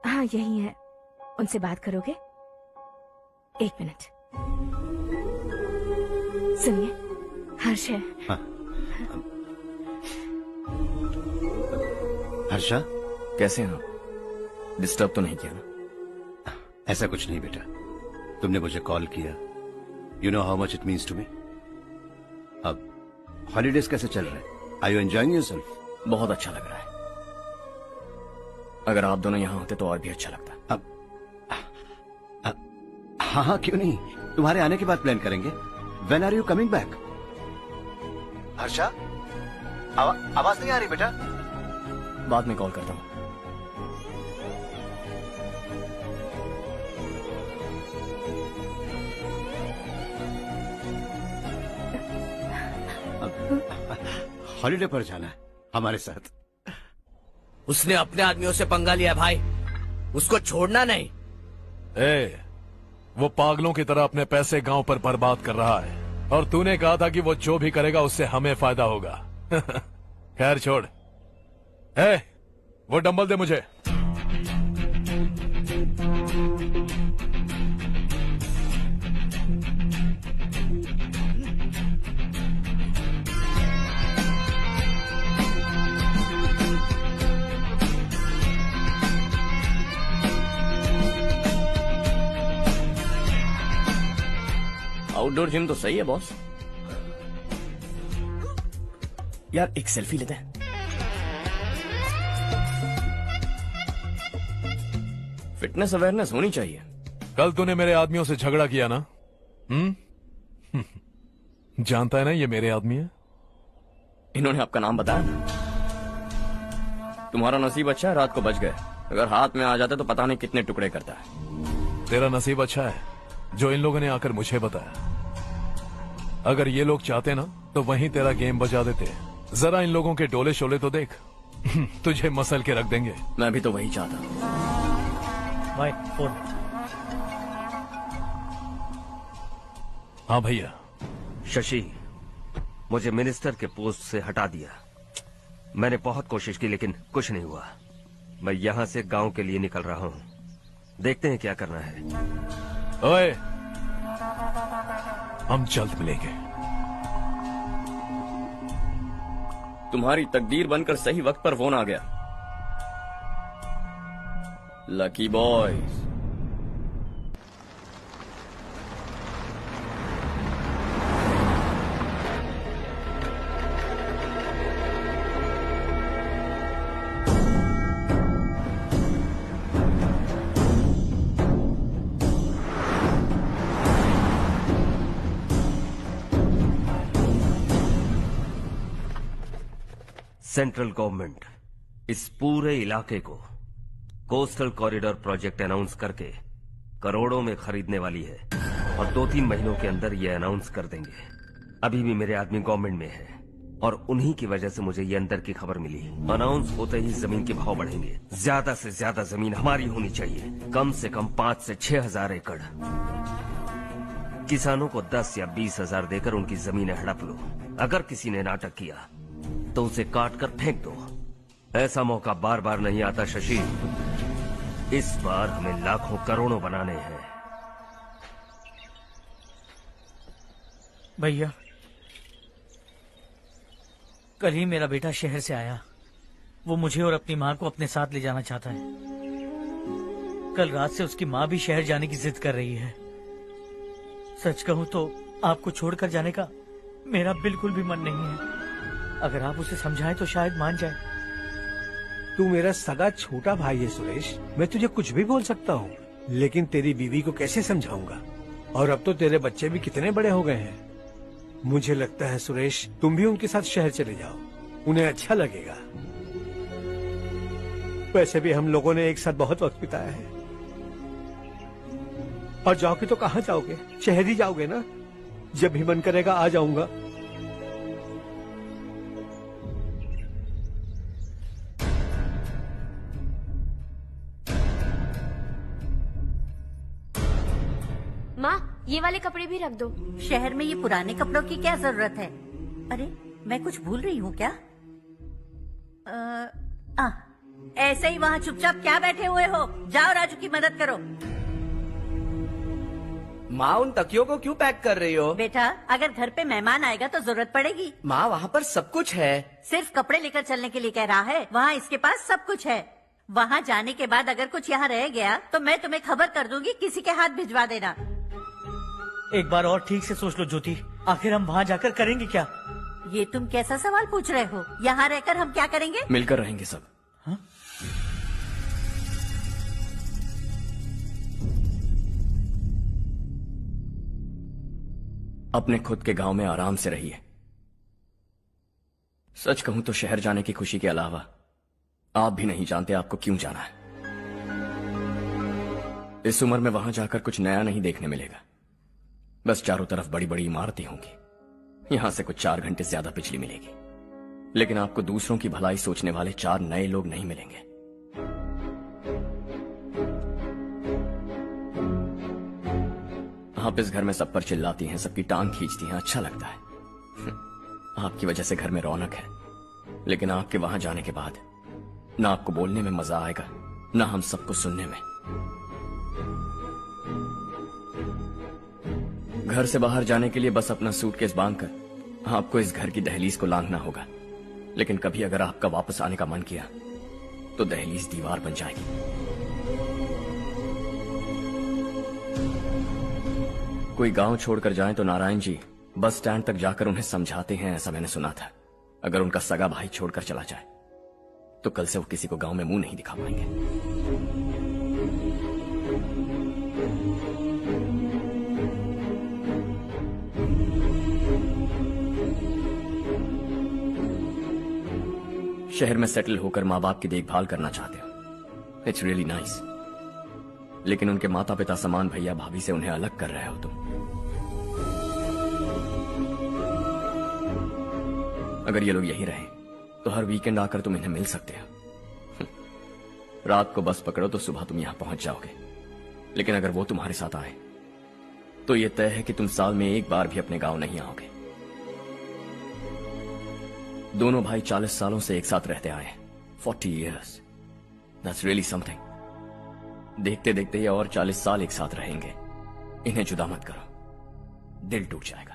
हाँ यही है। उनसे बात करोगे? एक मिनट। सुनिए, हर्ष है। हाँ। हर्षा, कैसे हैं आप? डिस्टर्ब तो नहीं किया ना? ऐसा कुछ नहीं बेटा, तुमने मुझे कॉल किया। You know how much it means to me. अब हॉलीडेज कैसे चल रहे हैं? Are you enjoying yourself? बहुत अच्छा लग रहा है। अगर आप दोनों यहाँ होते तो और भी अच्छा लगता। हाँ हाँ, क्यों नहीं, तुम्हारे आने के बाद प्लान करेंगे। When are you coming back? Harsha, आवाज नहीं आ रही बेटा। बाद में कॉल करता हूँ। हॉलीडे पर जाना है हमारे साथ। उसने अपने आदमियों से पंगा लिया भाई, उसको छोड़ना नहीं। वो पागलों की तरह अपने पैसे गांव पर बर्बाद कर रहा है और तूने कहा था कि वो जो भी करेगा उससे हमें फायदा होगा। खैर छोड़। वो डंबल दे मुझे। आउटडोर जिम तो सही है बॉस। यार एक सेल्फी लेते हैं। फिटनेस अवेयरनेस होनी चाहिए। कल तूने मेरे आदमियों से झगड़ा किया ना? जानता है ना ये मेरे आदमी है। इन्होंने आपका नाम बताया? तुम्हारा नसीब अच्छा है रात को बच गए, अगर हाथ में आ जाते तो पता नहीं कितने टुकड़े करता है। तेरा नसीब अच्छा है जो इन लोगों ने आकर मुझे बताया। अगर ये लोग चाहते ना तो वहीं तेरा गेम बजा देते। जरा इन लोगों के डोले शोले तो देख। तुझे मसल के रख देंगे। मैं भी तो वही चाहता हूं। भाई फोन। हाँ भैया। शशि, मुझे मिनिस्टर के पोस्ट से हटा दिया। मैंने बहुत कोशिश की लेकिन कुछ नहीं हुआ। मैं यहाँ से गांव के लिए निकल रहा हूँ, देखते हैं क्या करना है। ओए, हम जल्द मिलेंगे। तुम्हारी तकदीर बनकर सही वक्त पर फोन आ गया। Lucky boys. सेंट्रल गवर्नमेंट इस पूरे इलाके को कोस्टल कॉरिडोर प्रोजेक्ट अनाउंस करके करोड़ों में खरीदने वाली है और 2-3 महीनों के अंदर ये अनाउंस कर देंगे। अभी भी मेरे आदमी गवर्नमेंट में है और उन्हीं की वजह से मुझे ये अंदर की खबर मिली। अनाउंस होते ही जमीन के भाव बढ़ेंगे। ज्यादा से ज्यादा जमीन हमारी होनी चाहिए, कम से कम 5 से 6 हजार एकड़। किसानों को 10 या 20 हजार देकर उनकी जमीनें हड़प लो। अगर किसी ने नाटक किया तो उसे काट कर फेंक दो। ऐसा मौका बार बार नहीं आता शशि। इस बार हमें लाखों करोड़ों बनाने हैं। भैया, कल ही मेरा बेटा शहर से आया। वो मुझे और अपनी माँ को अपने साथ ले जाना चाहता है। कल रात से उसकी माँ भी शहर जाने की जिद कर रही है। सच कहूँ तो आपको छोड़कर जाने का मेरा बिल्कुल भी मन नहीं है। अगर आप उसे समझाएं तो शायद मान जाए। तू मेरा सगा छोटा भाई है सुरेश, मैं तुझे कुछ भी बोल सकता हूँ, लेकिन तेरी बीवी को कैसे समझाऊंगा? और अब तो तेरे बच्चे भी कितने बड़े हो गए हैं। मुझे लगता है सुरेश, तुम भी उनके साथ शहर चले जाओ, उन्हें अच्छा लगेगा। वैसे भी हम लोगों ने एक साथ बहुत वक्त बिताया है। और जाओगे तो कहाँ जाओगे? शहर ही जाओगे ना? जब भी मन करेगा आ जाऊंगा। माँ, ये वाले कपड़े भी रख दो। शहर में ये पुराने कपड़ों की क्या जरूरत है? अरे, मैं कुछ भूल रही हूँ क्या? ऐसे ही वहाँ चुपचाप क्या बैठे हुए हो? जाओ राजू की मदद करो। माँ, उन तकियों को क्यों पैक कर रही हो? बेटा, अगर घर पे मेहमान आएगा तो जरूरत पड़ेगी। माँ, वहाँ पर सब कुछ है। सिर्फ कपड़े लेकर चलने के लिए कह रहा है? वहाँ इसके पास सब कुछ है। वहाँ जाने के बाद अगर कुछ यहाँ रह गया तो मैं तुम्हें खबर कर दूंगी, किसी के हाथ भिजवा देना। एक बार और ठीक से सोच लो ज्योति, आखिर हम वहाँ जाकर करेंगे क्या? ये तुम कैसा सवाल पूछ रहे हो? यहाँ रहकर हम क्या करेंगे? मिलकर रहेंगे सब। हाँ? अपने खुद के गांव में आराम से रहिए। सच कहूं तो शहर जाने की खुशी के अलावा आप भी नहीं जानते आपको क्यों जाना है। इस उम्र में वहां जाकर कुछ नया नहीं देखने मिलेगा। बस चारों तरफ बड़ी बड़ी इमारतें होंगी। यहां से कुछ 4 घंटे ज्यादा बिजली मिलेगी, लेकिन आपको दूसरों की भलाई सोचने वाले 4 नए लोग नहीं मिलेंगे। आप इस घर में सब पर चिल्लाती हैं, सबकी टांग खींचती हैं, अच्छा लगता है। आपकी वजह से घर में रौनक है, लेकिन आपके वहां जाने के बाद ना आपको बोलने में मजा आएगा, ना हम सबको सुनने में। घर से बाहर जाने के लिए बस अपना सूटकेस बांधकर आपको इस घर की दहलीज को लांघना होगा। लेकिन कभी अगर आपका वापस आने का मन किया तो दहलीज दीवार बन जाएगी। कोई गांव छोड़कर जाए तो नारायण जी बस स्टैंड तक जाकर उन्हें समझाते हैं, ऐसा मैंने सुना था। अगर उनका सगा भाई छोड़कर चला जाए तो कल से वो किसी को गांव में मुंह नहीं दिखा पाएंगे। शहर में सेटल होकर माँ बाप की देखभाल करना चाहते हो, इट्स रियली नाइस। लेकिन उनके माता पिता समान भैया भाभी से उन्हें अलग कर रहे हो तुम। अगर ये लोग यहीं रहे तो हर वीकेंड आकर तुम इन्हें मिल सकते हो। रात को बस पकड़ो तो सुबह तुम यहां पहुंच जाओगे। लेकिन अगर वो तुम्हारे साथ आए तो ये तय है कि तुम साल में एक बार भी अपने गांव नहीं आओगे। दोनों भाई 40 सालों से एक साथ रहते आए, 40 years, that's really something। देखते देखते ये और 40 साल एक साथ रहेंगे। इन्हें जुदा मत करो, दिल टूट जाएगा।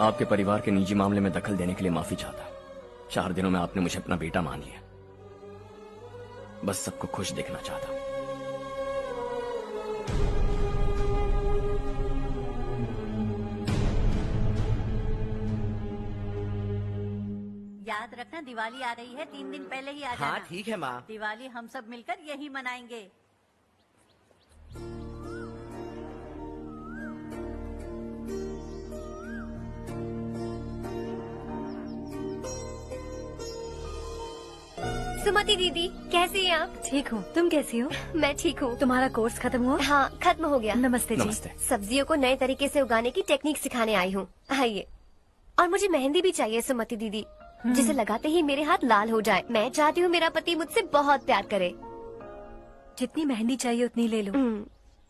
आपके परिवार के निजी मामले में दखल देने के लिए माफी चाहता। 4 दिनों में आपने मुझे अपना बेटा मान लिया। बस सबको खुश देखना चाहता। याद रखना, दिवाली आ रही है, 3 दिन पहले ही आ जाना। हाँ ठीक है माँ। दिवाली हम सब मिलकर यही मनाएंगे। सुमति दीदी, कैसी हैं आप? ठीक हूँ, तुम कैसी हो? मैं ठीक हूँ। तुम्हारा कोर्स खत्म हुआ? हाँ, खत्म हो गया। नमस्ते जी। नमस्ते। सब्जियों को नए तरीके से उगाने की टेक्निक सिखाने आई हूँ। आइए। और मुझे मेहंदी भी चाहिए सुमति दीदी, जिसे लगाते ही मेरे हाथ लाल हो जाए। मैं चाहती हूँ मेरा पति मुझसे बहुत प्यार करे। जितनी मेहंदी चाहिए उतनी ले लो।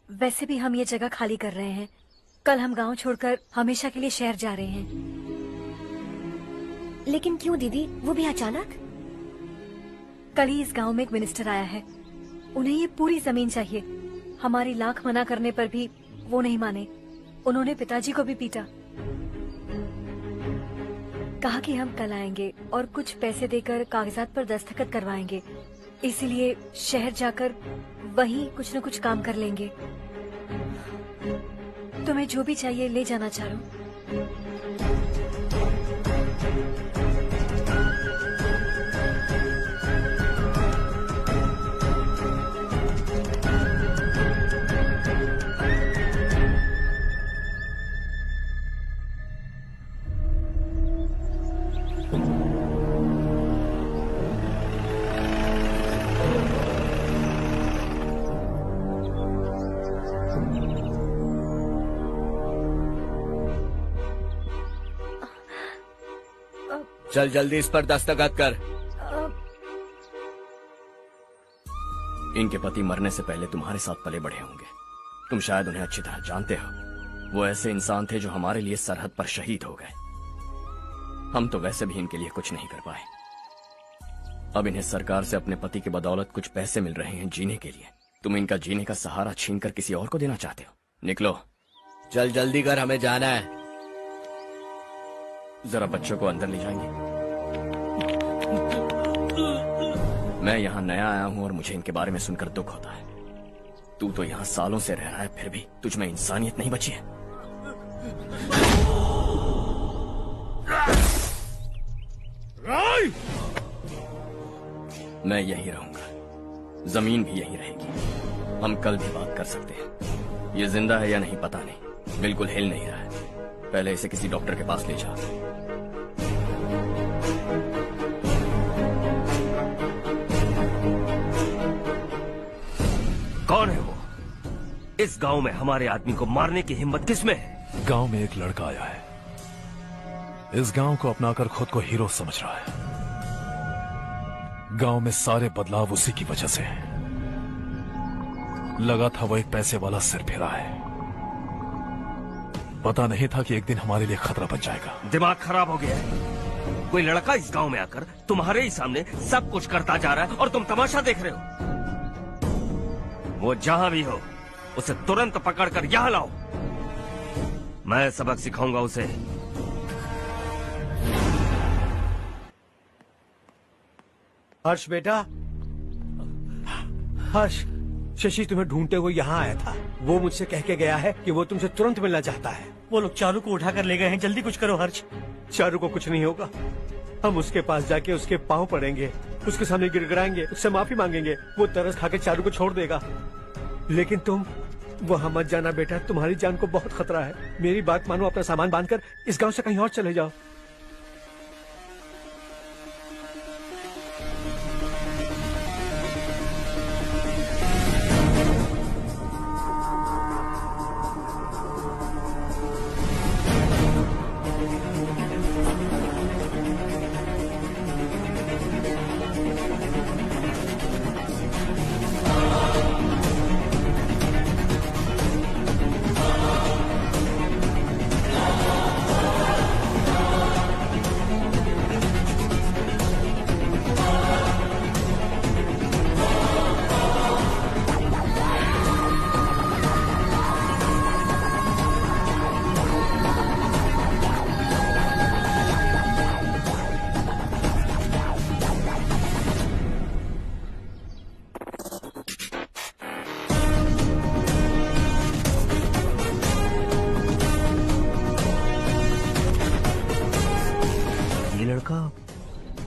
वैसे भी हम ये जगह खाली कर रहे हैं। कल हम गांव छोड़कर हमेशा के लिए शहर जा रहे हैं। लेकिन क्यों दीदी, वो भी अचानक? कल ही इस गांव में एक मिनिस्टर आया है, उन्हें ये पूरी जमीन चाहिए। हमारी लाख मना करने पर भी वो नहीं माने। उन्होंने पिताजी को भी पीटा। कहा कि हम कल आएंगे और कुछ पैसे देकर कागजात पर दस्तखत करवाएंगे। इसीलिए शहर जाकर वहीं कुछ न कुछ काम कर लेंगे। तुम्हें जो भी चाहिए ले जाना चारू। चल जल्दी इस पर दस्तखत कर। इनके पति मरने से पहले तुम्हारे साथ पले बढ़े होंगे। तुम शायद उन्हें अच्छी तरह जानते हो। वो ऐसे इंसान थे जो हमारे लिए सरहद पर शहीद हो गए। हम तो वैसे भी इनके लिए कुछ नहीं कर पाए। अब इन्हें सरकार से अपने पति की बदौलत कुछ पैसे मिल रहे हैं जीने के लिए। तुम इनका जीने का सहारा छीनकर किसी और को देना चाहते हो। निकलो, चल जल्दी कर, हमें जाना है। जरा बच्चों को अंदर ले जाएंगे। मैं यहाँ नया आया हूँ और मुझे इनके बारे में सुनकर दुख होता है। तू तो यहाँ सालों से रह रहा है, फिर भी तुझ में इंसानियत नहीं बची है। मैं यही रहूंगा, जमीन भी यही रहेगी। हम कल भी बात कर सकते हैं। ये जिंदा है या नहीं पता नहीं, बिल्कुल हिल नहीं रहा है। पहले इसे किसी डॉक्टर के पास ले जा। कौन है वो? इस गांव में हमारे आदमी को मारने की हिम्मत किसमें है? गांव में एक लड़का आया है, इस गांव को अपनाकर खुद को हीरो समझ रहा है। गांव में सारे बदलाव उसी की वजह से हैं। लगा था वो एक पैसे वाला सिरफिरा है, पता नहीं था कि एक दिन हमारे लिए खतरा बन जाएगा। दिमाग खराब हो गया है। कोई लड़का इस गांव में आकर तुम्हारे ही सामने सब कुछ करता जा रहा है और तुम तमाशा देख रहे हो। वो जहां भी हो उसे तुरंत पकड़कर यहां लाओ। मैं सबक सिखाऊंगा उसे। हर्ष बेटा, हर्ष, शशि तुम्हें ढूंढते हुए यहाँ आया था। वो मुझसे कह के गया है कि वो तुमसे तुरंत मिलना चाहता है। वो लोग चारू को उठाकर ले गए हैं, जल्दी कुछ करो हर्ष। चारू को कुछ नहीं होगा। हम उसके पास जाके उसके पांव पड़ेंगे, उसके सामने गिड़गिड़ाएंगे, उससे माफी मांगेंगे। वो तरस खा के चारू को छोड़ देगा। लेकिन तुम वहां मत जाना बेटा, तुम्हारी जान को बहुत खतरा है। मेरी बात मानो, अपना सामान बांधकर इस गांव से कहीं और चले जाओ।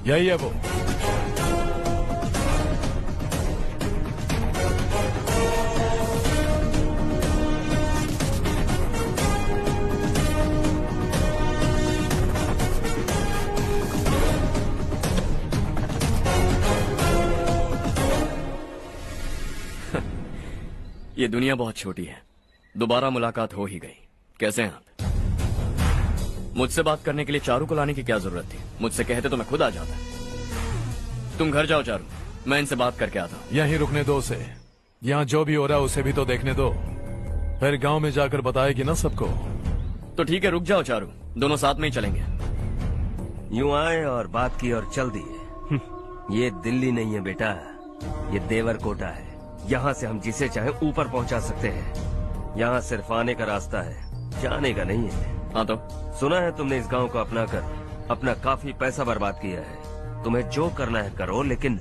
यही है वो। ये दुनिया बहुत छोटी है। दोबारा मुलाकात हो ही गई। कैसे हैं आप? मुझसे बात करने के लिए चारू को लाने की क्या जरूरत थी? मुझसे कहते तो मैं खुद आ जाता। तुम घर जाओ चारू, मैं इनसे बात करके आता हूँ। यहीं रुकने दो उसे। यहाँ जो भी हो रहा है उसे भी तो देखने दो, फिर गांव में जाकर बताएगी ना सबको। तो ठीक है, रुक जाओ चारू, दोनों साथ में ही चलेंगे। यूं आए और बात की और चल दिए। ये दिल्ली नहीं है बेटा, ये देवरकोटा है। यहाँ से हम जिसे चाहे ऊपर पहुँचा सकते हैं। यहाँ सिर्फ आने का रास्ता है, जाने का नहीं है। हाँ तो सुना है तुमने इस गांव को अपना कर अपना काफी पैसा बर्बाद किया है। तुम्हें जो करना है करो, लेकिन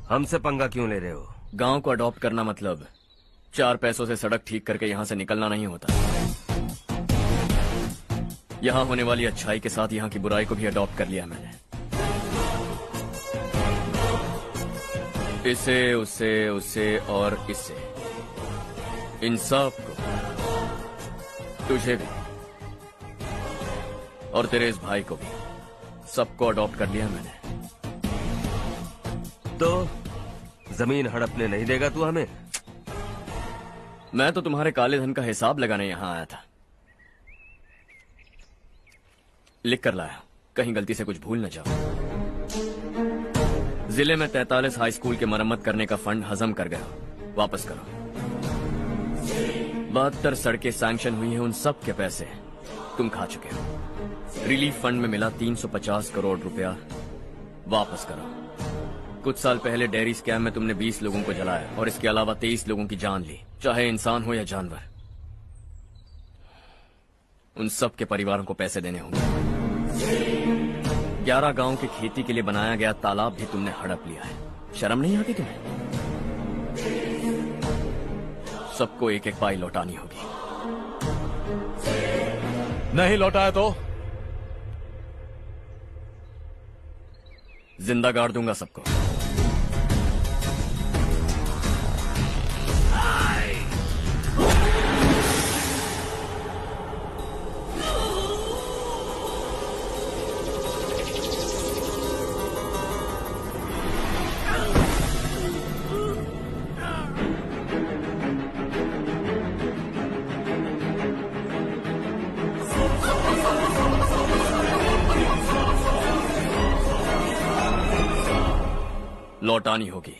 हमसे पंगा क्यों ले रहे हो? गांव को अडॉप्ट करना मतलब 4 पैसों से सड़क ठीक करके यहाँ से निकलना नहीं होता। यहाँ होने वाली अच्छाई के साथ यहाँ की बुराई को भी अडॉप्ट कर लिया मैंने। इसे, उसे, उसे और इससे, इन सब को, तुझे भी और तेरे इस भाई को भी, सबको अडॉप्ट कर लिया मैंने। तो जमीन हड़पने नहीं देगा तू हमें? मैं तो तुम्हारे काले धन का हिसाब लगाने यहाँ आया था। लिख कर लाया, कहीं गलती से कुछ भूल न जाओ। जिले में 43 हाई स्कूल के मरम्मत करने का फंड हजम कर गया, वापस करो। 72 सड़कें सैंक्शन हुई हैं, उन सब के पैसे तुम खा चुके हो। रिलीफ फंड में मिला 350 करोड़ रुपया, वापस करो। कुछ साल पहले डेयरी स्कैम में तुमने 20 लोगों को जलाया और इसके अलावा 23 लोगों की जान ली, चाहे इंसान हो या जानवर। उन सब के परिवारों को पैसे देने होंगे। 11 गांव की खेती के लिए बनाया गया तालाब भी तुमने हड़प लिया है। शर्म नहीं आती तुम्हें? सबको एक एक पाई लौटानी होगी। नहीं लौटाया तो जिंदा गाड़ दूंगा सबको। लौटानी होगी।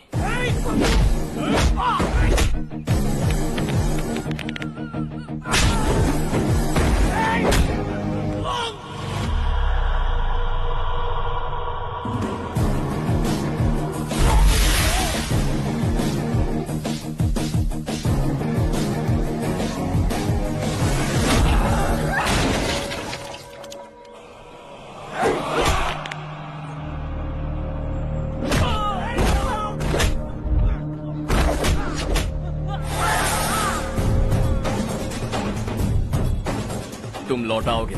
तुम लौटाओगे।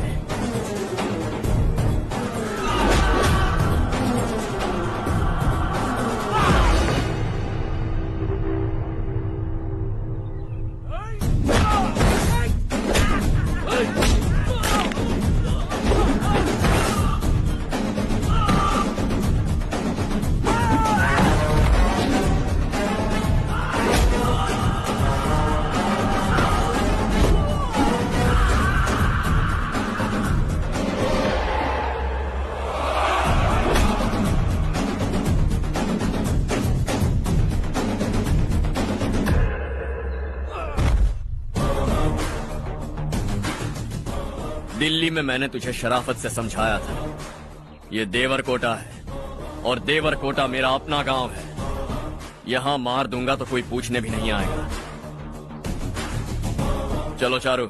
दिल्ली में मैंने तुझे शराफत से समझाया था, ये देवरकोटा है और देवरकोटा मेरा अपना गांव है। यहां मार दूंगा तो कोई पूछने भी नहीं आएगा। चलो चारू।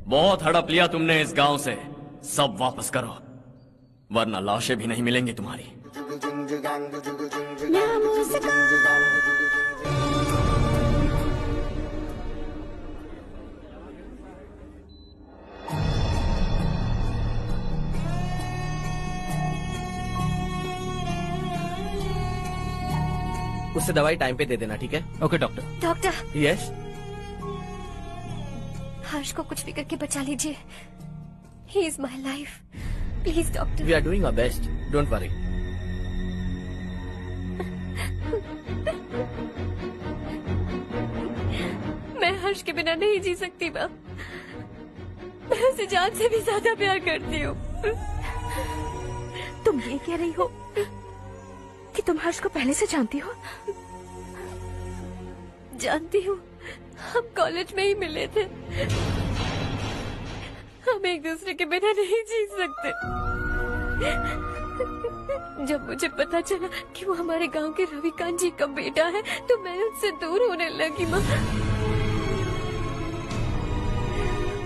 बहुत हड़प लिया तुमने इस गांव से, सब वापस करो वरना लाशें भी नहीं मिलेंगी तुम्हारी। उससे दवाई टाइम पे दे देना, ठीक है? Okay doctor. Doctor. Yes. Harsh को कुछ भी करके बचा लीजिए। He is my life, please doctor. We are doing our best, don't worry. मैं हर्ष के बिना नहीं जी सकती माँ। मैं उसे जान से भी ज्यादा प्यार करती हूँ। तुम ये कह रही हो कि तुम हर्ष को पहले से जानती हो? जानती हूँ, हम कॉलेज में ही मिले थे। हम एक दूसरे के बिना नहीं जी सकते। जब मुझे पता चला कि वो हमारे गांव के रविकांत जी का बेटा है तो मैं उससे दूर होने लगी माँ।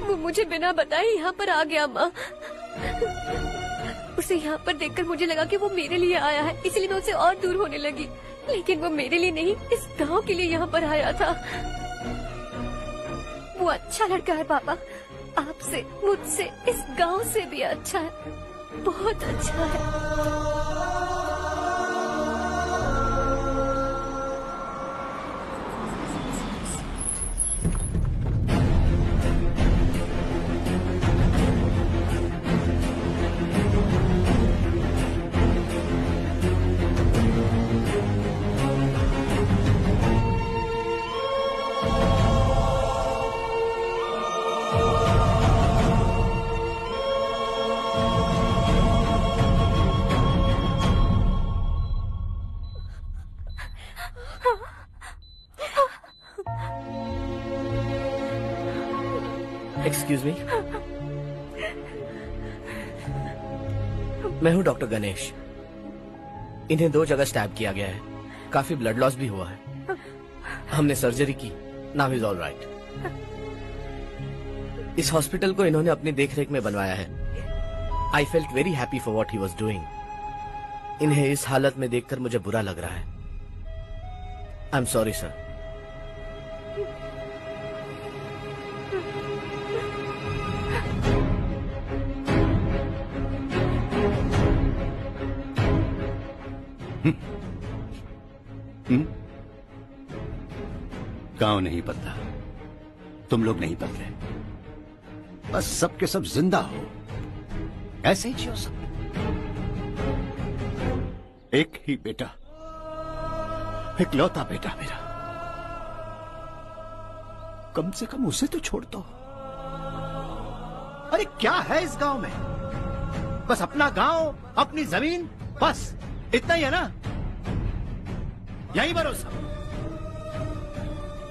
वो मुझे बिना बताए यहाँ पर आ गया माँ। उसे यहाँ पर देखकर मुझे लगा कि वो मेरे लिए आया है, इसलिए मैं उससे और दूर होने लगी। लेकिन वो मेरे लिए नहीं, इस गांव के लिए यहाँ पर आया था। वो अच्छा लड़का है पापा, आपसे, मुझसे, इस गांव से भी अच्छा है, बहुत अच्छा है। एक्सक्यूज मी, मैं हूं डॉक्टर गणेश। इन्हें 2 जगह स्टैब किया गया है, काफी ब्लड लॉस भी हुआ है। हमने सर्जरी की, नाउ इज ऑल राइट। इस हॉस्पिटल को इन्होंने अपनी देखरेख में बनवाया है। I felt very happy for what he was doing. इन्हें इस हालत में देखकर मुझे बुरा लग रहा है। I am sorry sir. गांव नहीं बदला, तुम लोग नहीं बदले, बस सब के सब जिंदा हो, ऐसे ही जियो सब। एक ही बेटा, इकलौता बेटा मेरा, कम से कम उसे तो छोड़ दो। अरे क्या है इस गांव में? बस अपना गांव, अपनी जमीन, बस इतना ही है ना? यही भरोसा,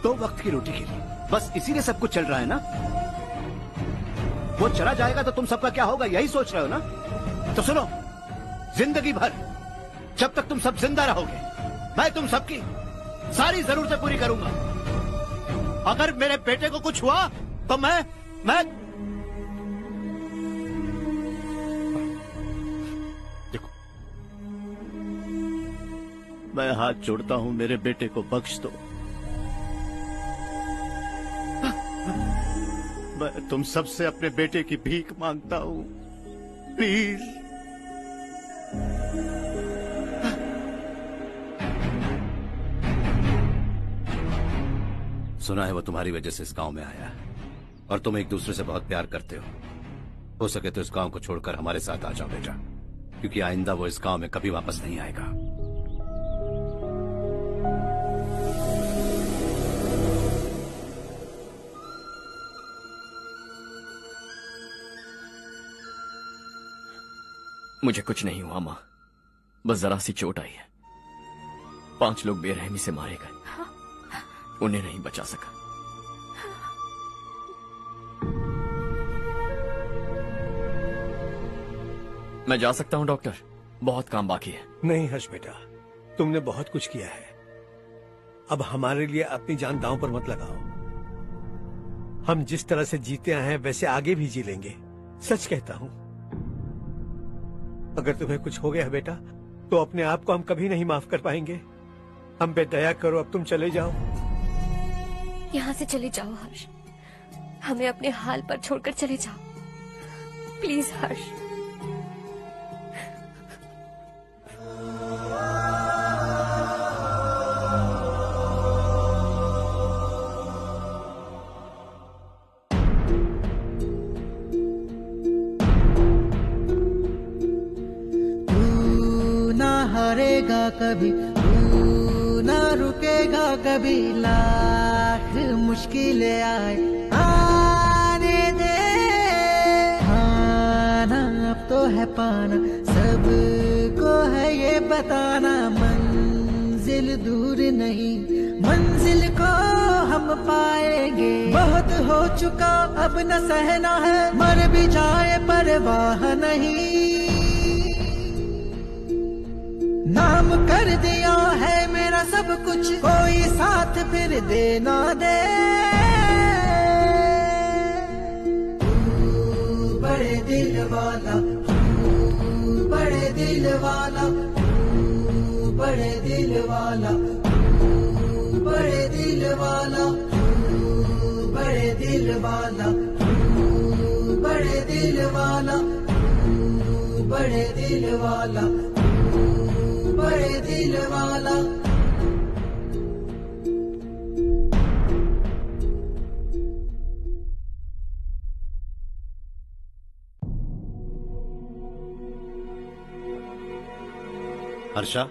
2 वक्त की रोटी के लिए, बस इसीलिए सब कुछ चल रहा है ना? वो चला जाएगा तो तुम सबका क्या होगा, यही सोच रहे हो ना? तो सुनो, जिंदगी भर जब तक तुम सब जिंदा रहोगे, मैं तुम सबकी सारी जरूरतें पूरी करूंगा। अगर मेरे बेटे को कुछ हुआ तो मैं देखो, मैं हाथ जोड़ता हूं, मेरे बेटे को बख्श दो। मैं तुम सबसे अपने बेटे की भीख मांगता हूं, प्लीज। सुना है वो तुम्हारी वजह से इस गांव में आया है और तुम एक दूसरे से बहुत प्यार करते हो सके तो इस गांव को छोड़कर हमारे साथ आ जाओ बेटा, क्योंकि आइंदा वो इस गांव में कभी वापस नहीं आएगा। मुझे कुछ नहीं हुआ माँ, बस जरा सी चोट आई है। 5 लोग बेरहमी से मारे गए, उन्हें नहीं बचा सका। मैं जा सकता हूँ डॉक्टर, बहुत काम बाकी है। नहीं हर्ष बेटा, तुमने बहुत कुछ किया है, अब हमारे लिए अपनी जान दांव पर मत लगाओ। हम जिस तरह से जीते आए हैं वैसे आगे भी जी लेंगे, सच कहता हूँ। अगर तुम्हें कुछ हो गया बेटा तो अपने आप को हम कभी नहीं माफ कर पाएंगे। हम पे दया करो, अब तुम चले जाओ। यहाँ से चले जाओ हर्ष, हमें अपने हाल पर छोड़कर चले जाओ, प्लीज हर्ष। हारेगा कभी, तू ना रुकेगा कभी, लाख मुश्किलें आए आने दे। खाना अब तो है पाना, सबको है ये बताना, मंजिल दूर नहीं, मंजिल को हम पाएंगे। बहुत हो चुका अब न सहना है, मर भी जाए परवाह नहीं। नाम कर दिया है मेरा सब कुछ, कोई साथ फिर दे ना दे। बड़े दिल वाला, बड़े दिल वाला, बड़े दिल वाला, बड़े दिल वाला, बड़े दिल वाला, बड़े दिल वाला, बड़े दिल वाला, बड़े दिल वाला। हर्षा,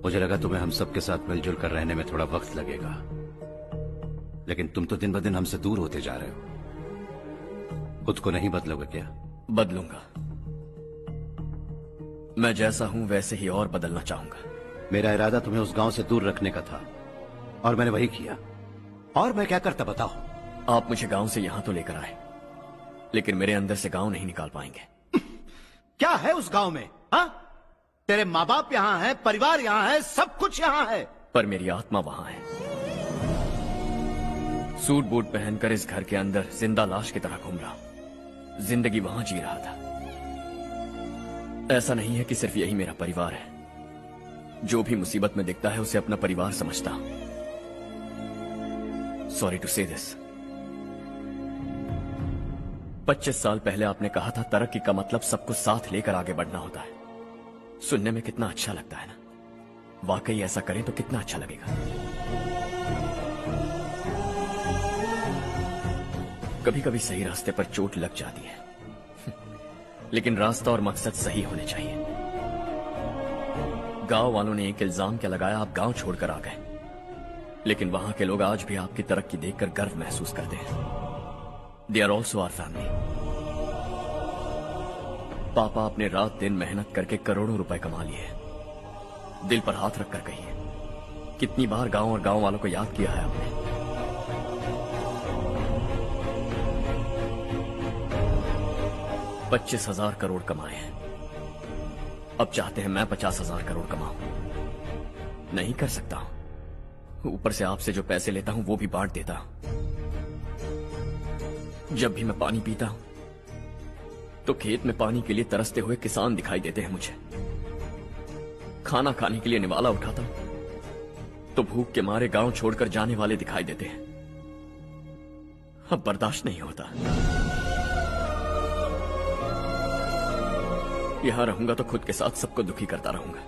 मुझे लगा तुम्हें हम सबके साथ मिलजुल कर रहने में थोड़ा वक्त लगेगा, लेकिन तुम तो दिन ब दिन हमसे दूर होते जा रहे हो। खुद को नहीं बदलोगे क्या? बदलूंगा। मैं जैसा हूं वैसे ही और बदलना चाहूंगा। मेरा इरादा तुम्हें उस गांव से दूर रखने का था और मैंने वही किया। और मैं क्या करता बताओ? आप मुझे गांव से यहां तो लेकर आए, लेकिन मेरे अंदर से गांव नहीं निकाल पाएंगे। क्या है उस गांव में? हाँ, तेरे माँ बाप यहाँ हैं, परिवार यहाँ है, सब कुछ यहाँ है, पर मेरी आत्मा वहां है। सूट बूट पहनकर इस घर के अंदर जिंदा लाश की तरह घूम रहा हूं। जिंदगी वहां जी रहा था। ऐसा नहीं है कि सिर्फ यही मेरा परिवार है। जो भी मुसीबत में दिखता है उसे अपना परिवार समझता हूं। सॉरी टू से दिस। 25 साल पहले आपने कहा था तरक्की का मतलब सबको साथ लेकर आगे बढ़ना होता है। सुनने में कितना अच्छा लगता है ना? वाकई ऐसा करें तो कितना अच्छा लगेगा। कभी कभी सही रास्ते पर चोट लग जाती है, लेकिन रास्ता और मकसद सही होने चाहिए। गांव वालों ने एक इल्जाम क्या लगाया, आप गांव छोड़कर आ गए, लेकिन वहां के लोग आज भी आपकी तरक्की देखकर गर्व महसूस करते हैं। They are also our family. पापा आपने रात दिन मेहनत करके करोड़ों रुपए कमा लिए। दिल पर हाथ रखकर कहिए, कितनी बार गांव और गांव वालों को याद किया है आपने? $25,000 करोड़ कमाए हैं। अब चाहते हैं मैं 50,000 करोड़ कमाऊं। नहीं कर सकता हूं। ऊपर से आपसे जो पैसे लेता हूं वो भी बांट देता हूं। जब भी मैं पानी पीता हूं तो खेत में पानी के लिए तरसते हुए किसान दिखाई देते हैं मुझे। खाना खाने के लिए निवाला उठाता हूं तो भूख के मारे गांव छोड़कर जाने वाले दिखाई देते हैं। अब बर्दाश्त नहीं होता। यहां रहूंगा तो खुद के साथ सबको दुखी करता रहूंगा।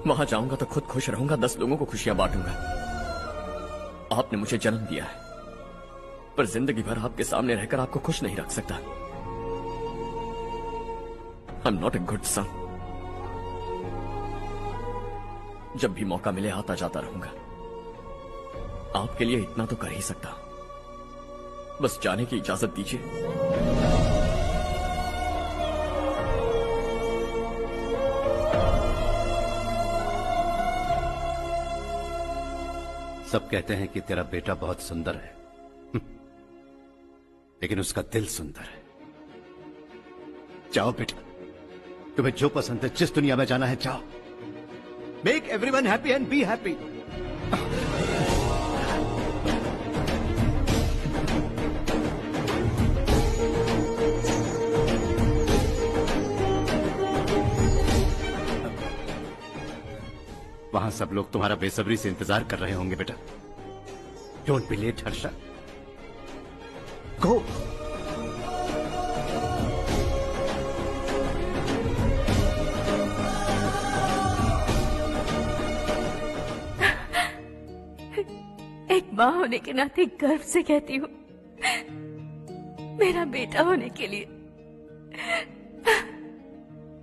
वहां जाऊंगा तो खुद खुश रहूंगा, 10 लोगों को खुशियां बांटूंगा। आपने मुझे जन्म दिया है, पर जिंदगी भर आपके सामने रहकर आपको खुश नहीं रख सकता। I am not a good son. जब भी मौका मिले आता जाता रहूंगा। आपके लिए इतना तो कर ही सकता, बस जाने की इजाजत दीजिए। सब कहते हैं कि तेरा बेटा बहुत सुंदर है, लेकिन उसका दिल सुंदर है। जाओ बेटा, तुम्हें जो पसंद है, जिस दुनिया में जाना है जाओ। Make everyone happy and be happy. वहां सब लोग तुम्हारा बेसब्री से इंतजार कर रहे होंगे बेटा। डोंट बी लेट हर्षा, गो। एक माँ होने के नाते गर्व से कहती हूँ, मेरा बेटा होने के लिए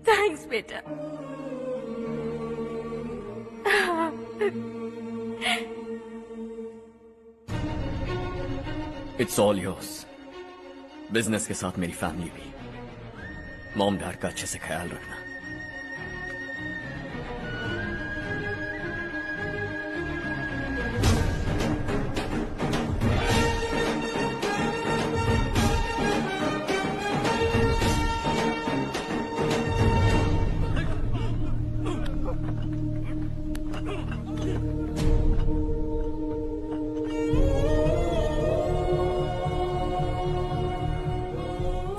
थैंक्स बेटा। It's all yours. बिजनेस के साथ मेरी फैमिली भी। मॉम डैड का अच्छे से ख्याल रखना।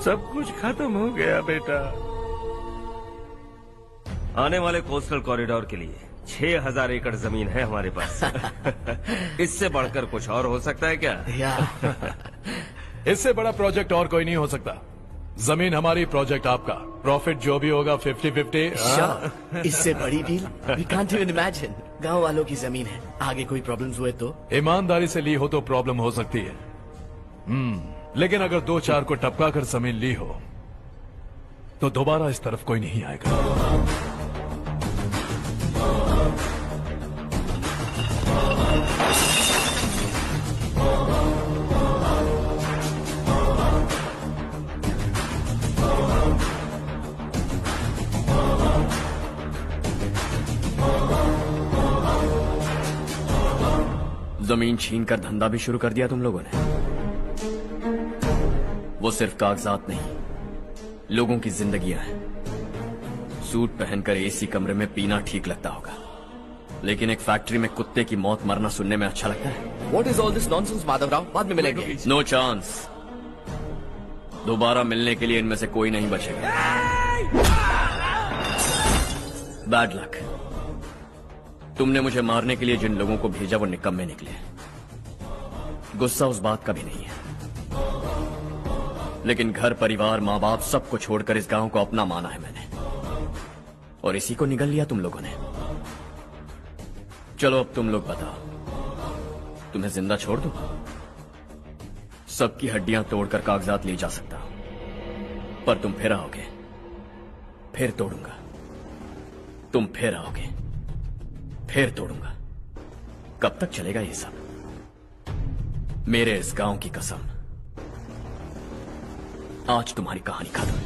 सब कुछ खत्म हो गया बेटा। आने वाले कोस्टल कॉरिडोर के लिए 6000 एकड़ जमीन है हमारे पास। इससे बढ़कर कुछ और हो सकता है क्या? इससे बड़ा प्रोजेक्ट और कोई नहीं हो सकता। जमीन हमारी, प्रोजेक्ट आपका। प्रॉफिट जो भी होगा 50-50। Sure. इससे बड़ी deal we can't even imagine. गांव वालों की जमीन है, आगे कोई प्रॉब्लम्स हुए तो? ईमानदारी से ली हो तो प्रॉब्लम हो सकती है, लेकिन अगर 2-4 को टपका कर जमीन ली हो तो दोबारा इस तरफ कोई नहीं आएगा। जमीन छीन कर धंधा भी शुरू कर दिया तुम लोगों ने। वो सिर्फ कागजात नहीं, लोगों की जिंदगियां हैं। सूट पहनकर एसी कमरे में पीना ठीक लगता होगा, लेकिन एक फैक्ट्री में कुत्ते की मौत मरना सुनने में अच्छा लगता है। What is all this nonsense, Madhavrao? बाद में मिलेंगे। No chance. दोबारा मिलने के लिए इनमें से कोई नहीं बचेगा। Bad luck. तुमने मुझे मारने के लिए जिन लोगों को भेजा वो निकम्मे निकले। गुस्सा उस बात का भी नहीं है, लेकिन घर परिवार माँ बाप सबको छोड़कर इस गांव को अपना माना है मैंने, और इसी को निगल लिया तुम लोगों ने। चलो अब तुम लोग बताओ, तुम्हें जिंदा छोड़ दूं? सबकी हड्डियां तोड़कर कागजात ले जा सकता हूं, पर तुम फिर आओगे, फिर तोड़ूंगा। तुम फिर आओगे, फिर तोड़ूंगा। कब तक चलेगा ये सब? मेरे इस गांव की कसम, आज तुम्हारी कहानी खत्म।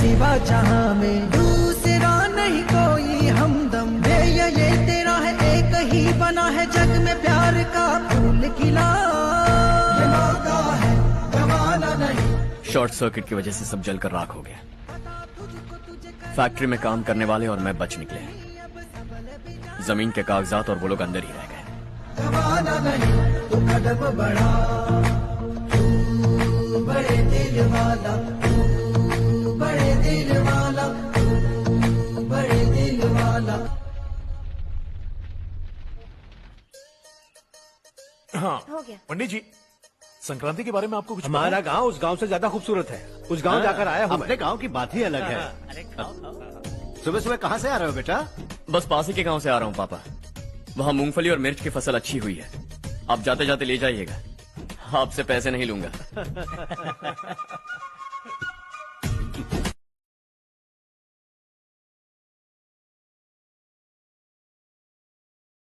सिवा जहां में दूसरा नहीं कोई हमदम। ये तेरा है, एक ही बना है जग में प्यार का फूल खिला। ये मौका है गवाना नहीं। शॉर्ट सर्किट की वजह से सब जलकर राख हो गया। फैक्ट्री में काम करने वाले और मैं बच निकले। जमीन के कागजात और वो लोग अंदर ही रह गए। गवाना नहीं तू कदम बढ़ा, तू बड़े दिल वाला, तू बड़े दिल वाला, तू बड़े दिल वाला। हाँ हो गया। पंडित जी, संक्रांति के बारे में आपको कुछ हमारा पता गांव उस गांव से ज्यादा खूबसूरत है। उस गांव जाकर आया हूँ। अपने गांव की बात ही अलग है। सुबह सुबह कहाँ से आ रहे हो बेटा? बस पास ही के गांव से आ रहा हूँ पापा। वहाँ मूंगफली और मिर्च की फसल अच्छी हुई है। आप जाते जाते ले जाइएगा। आपसे पैसे नहीं लूंगा।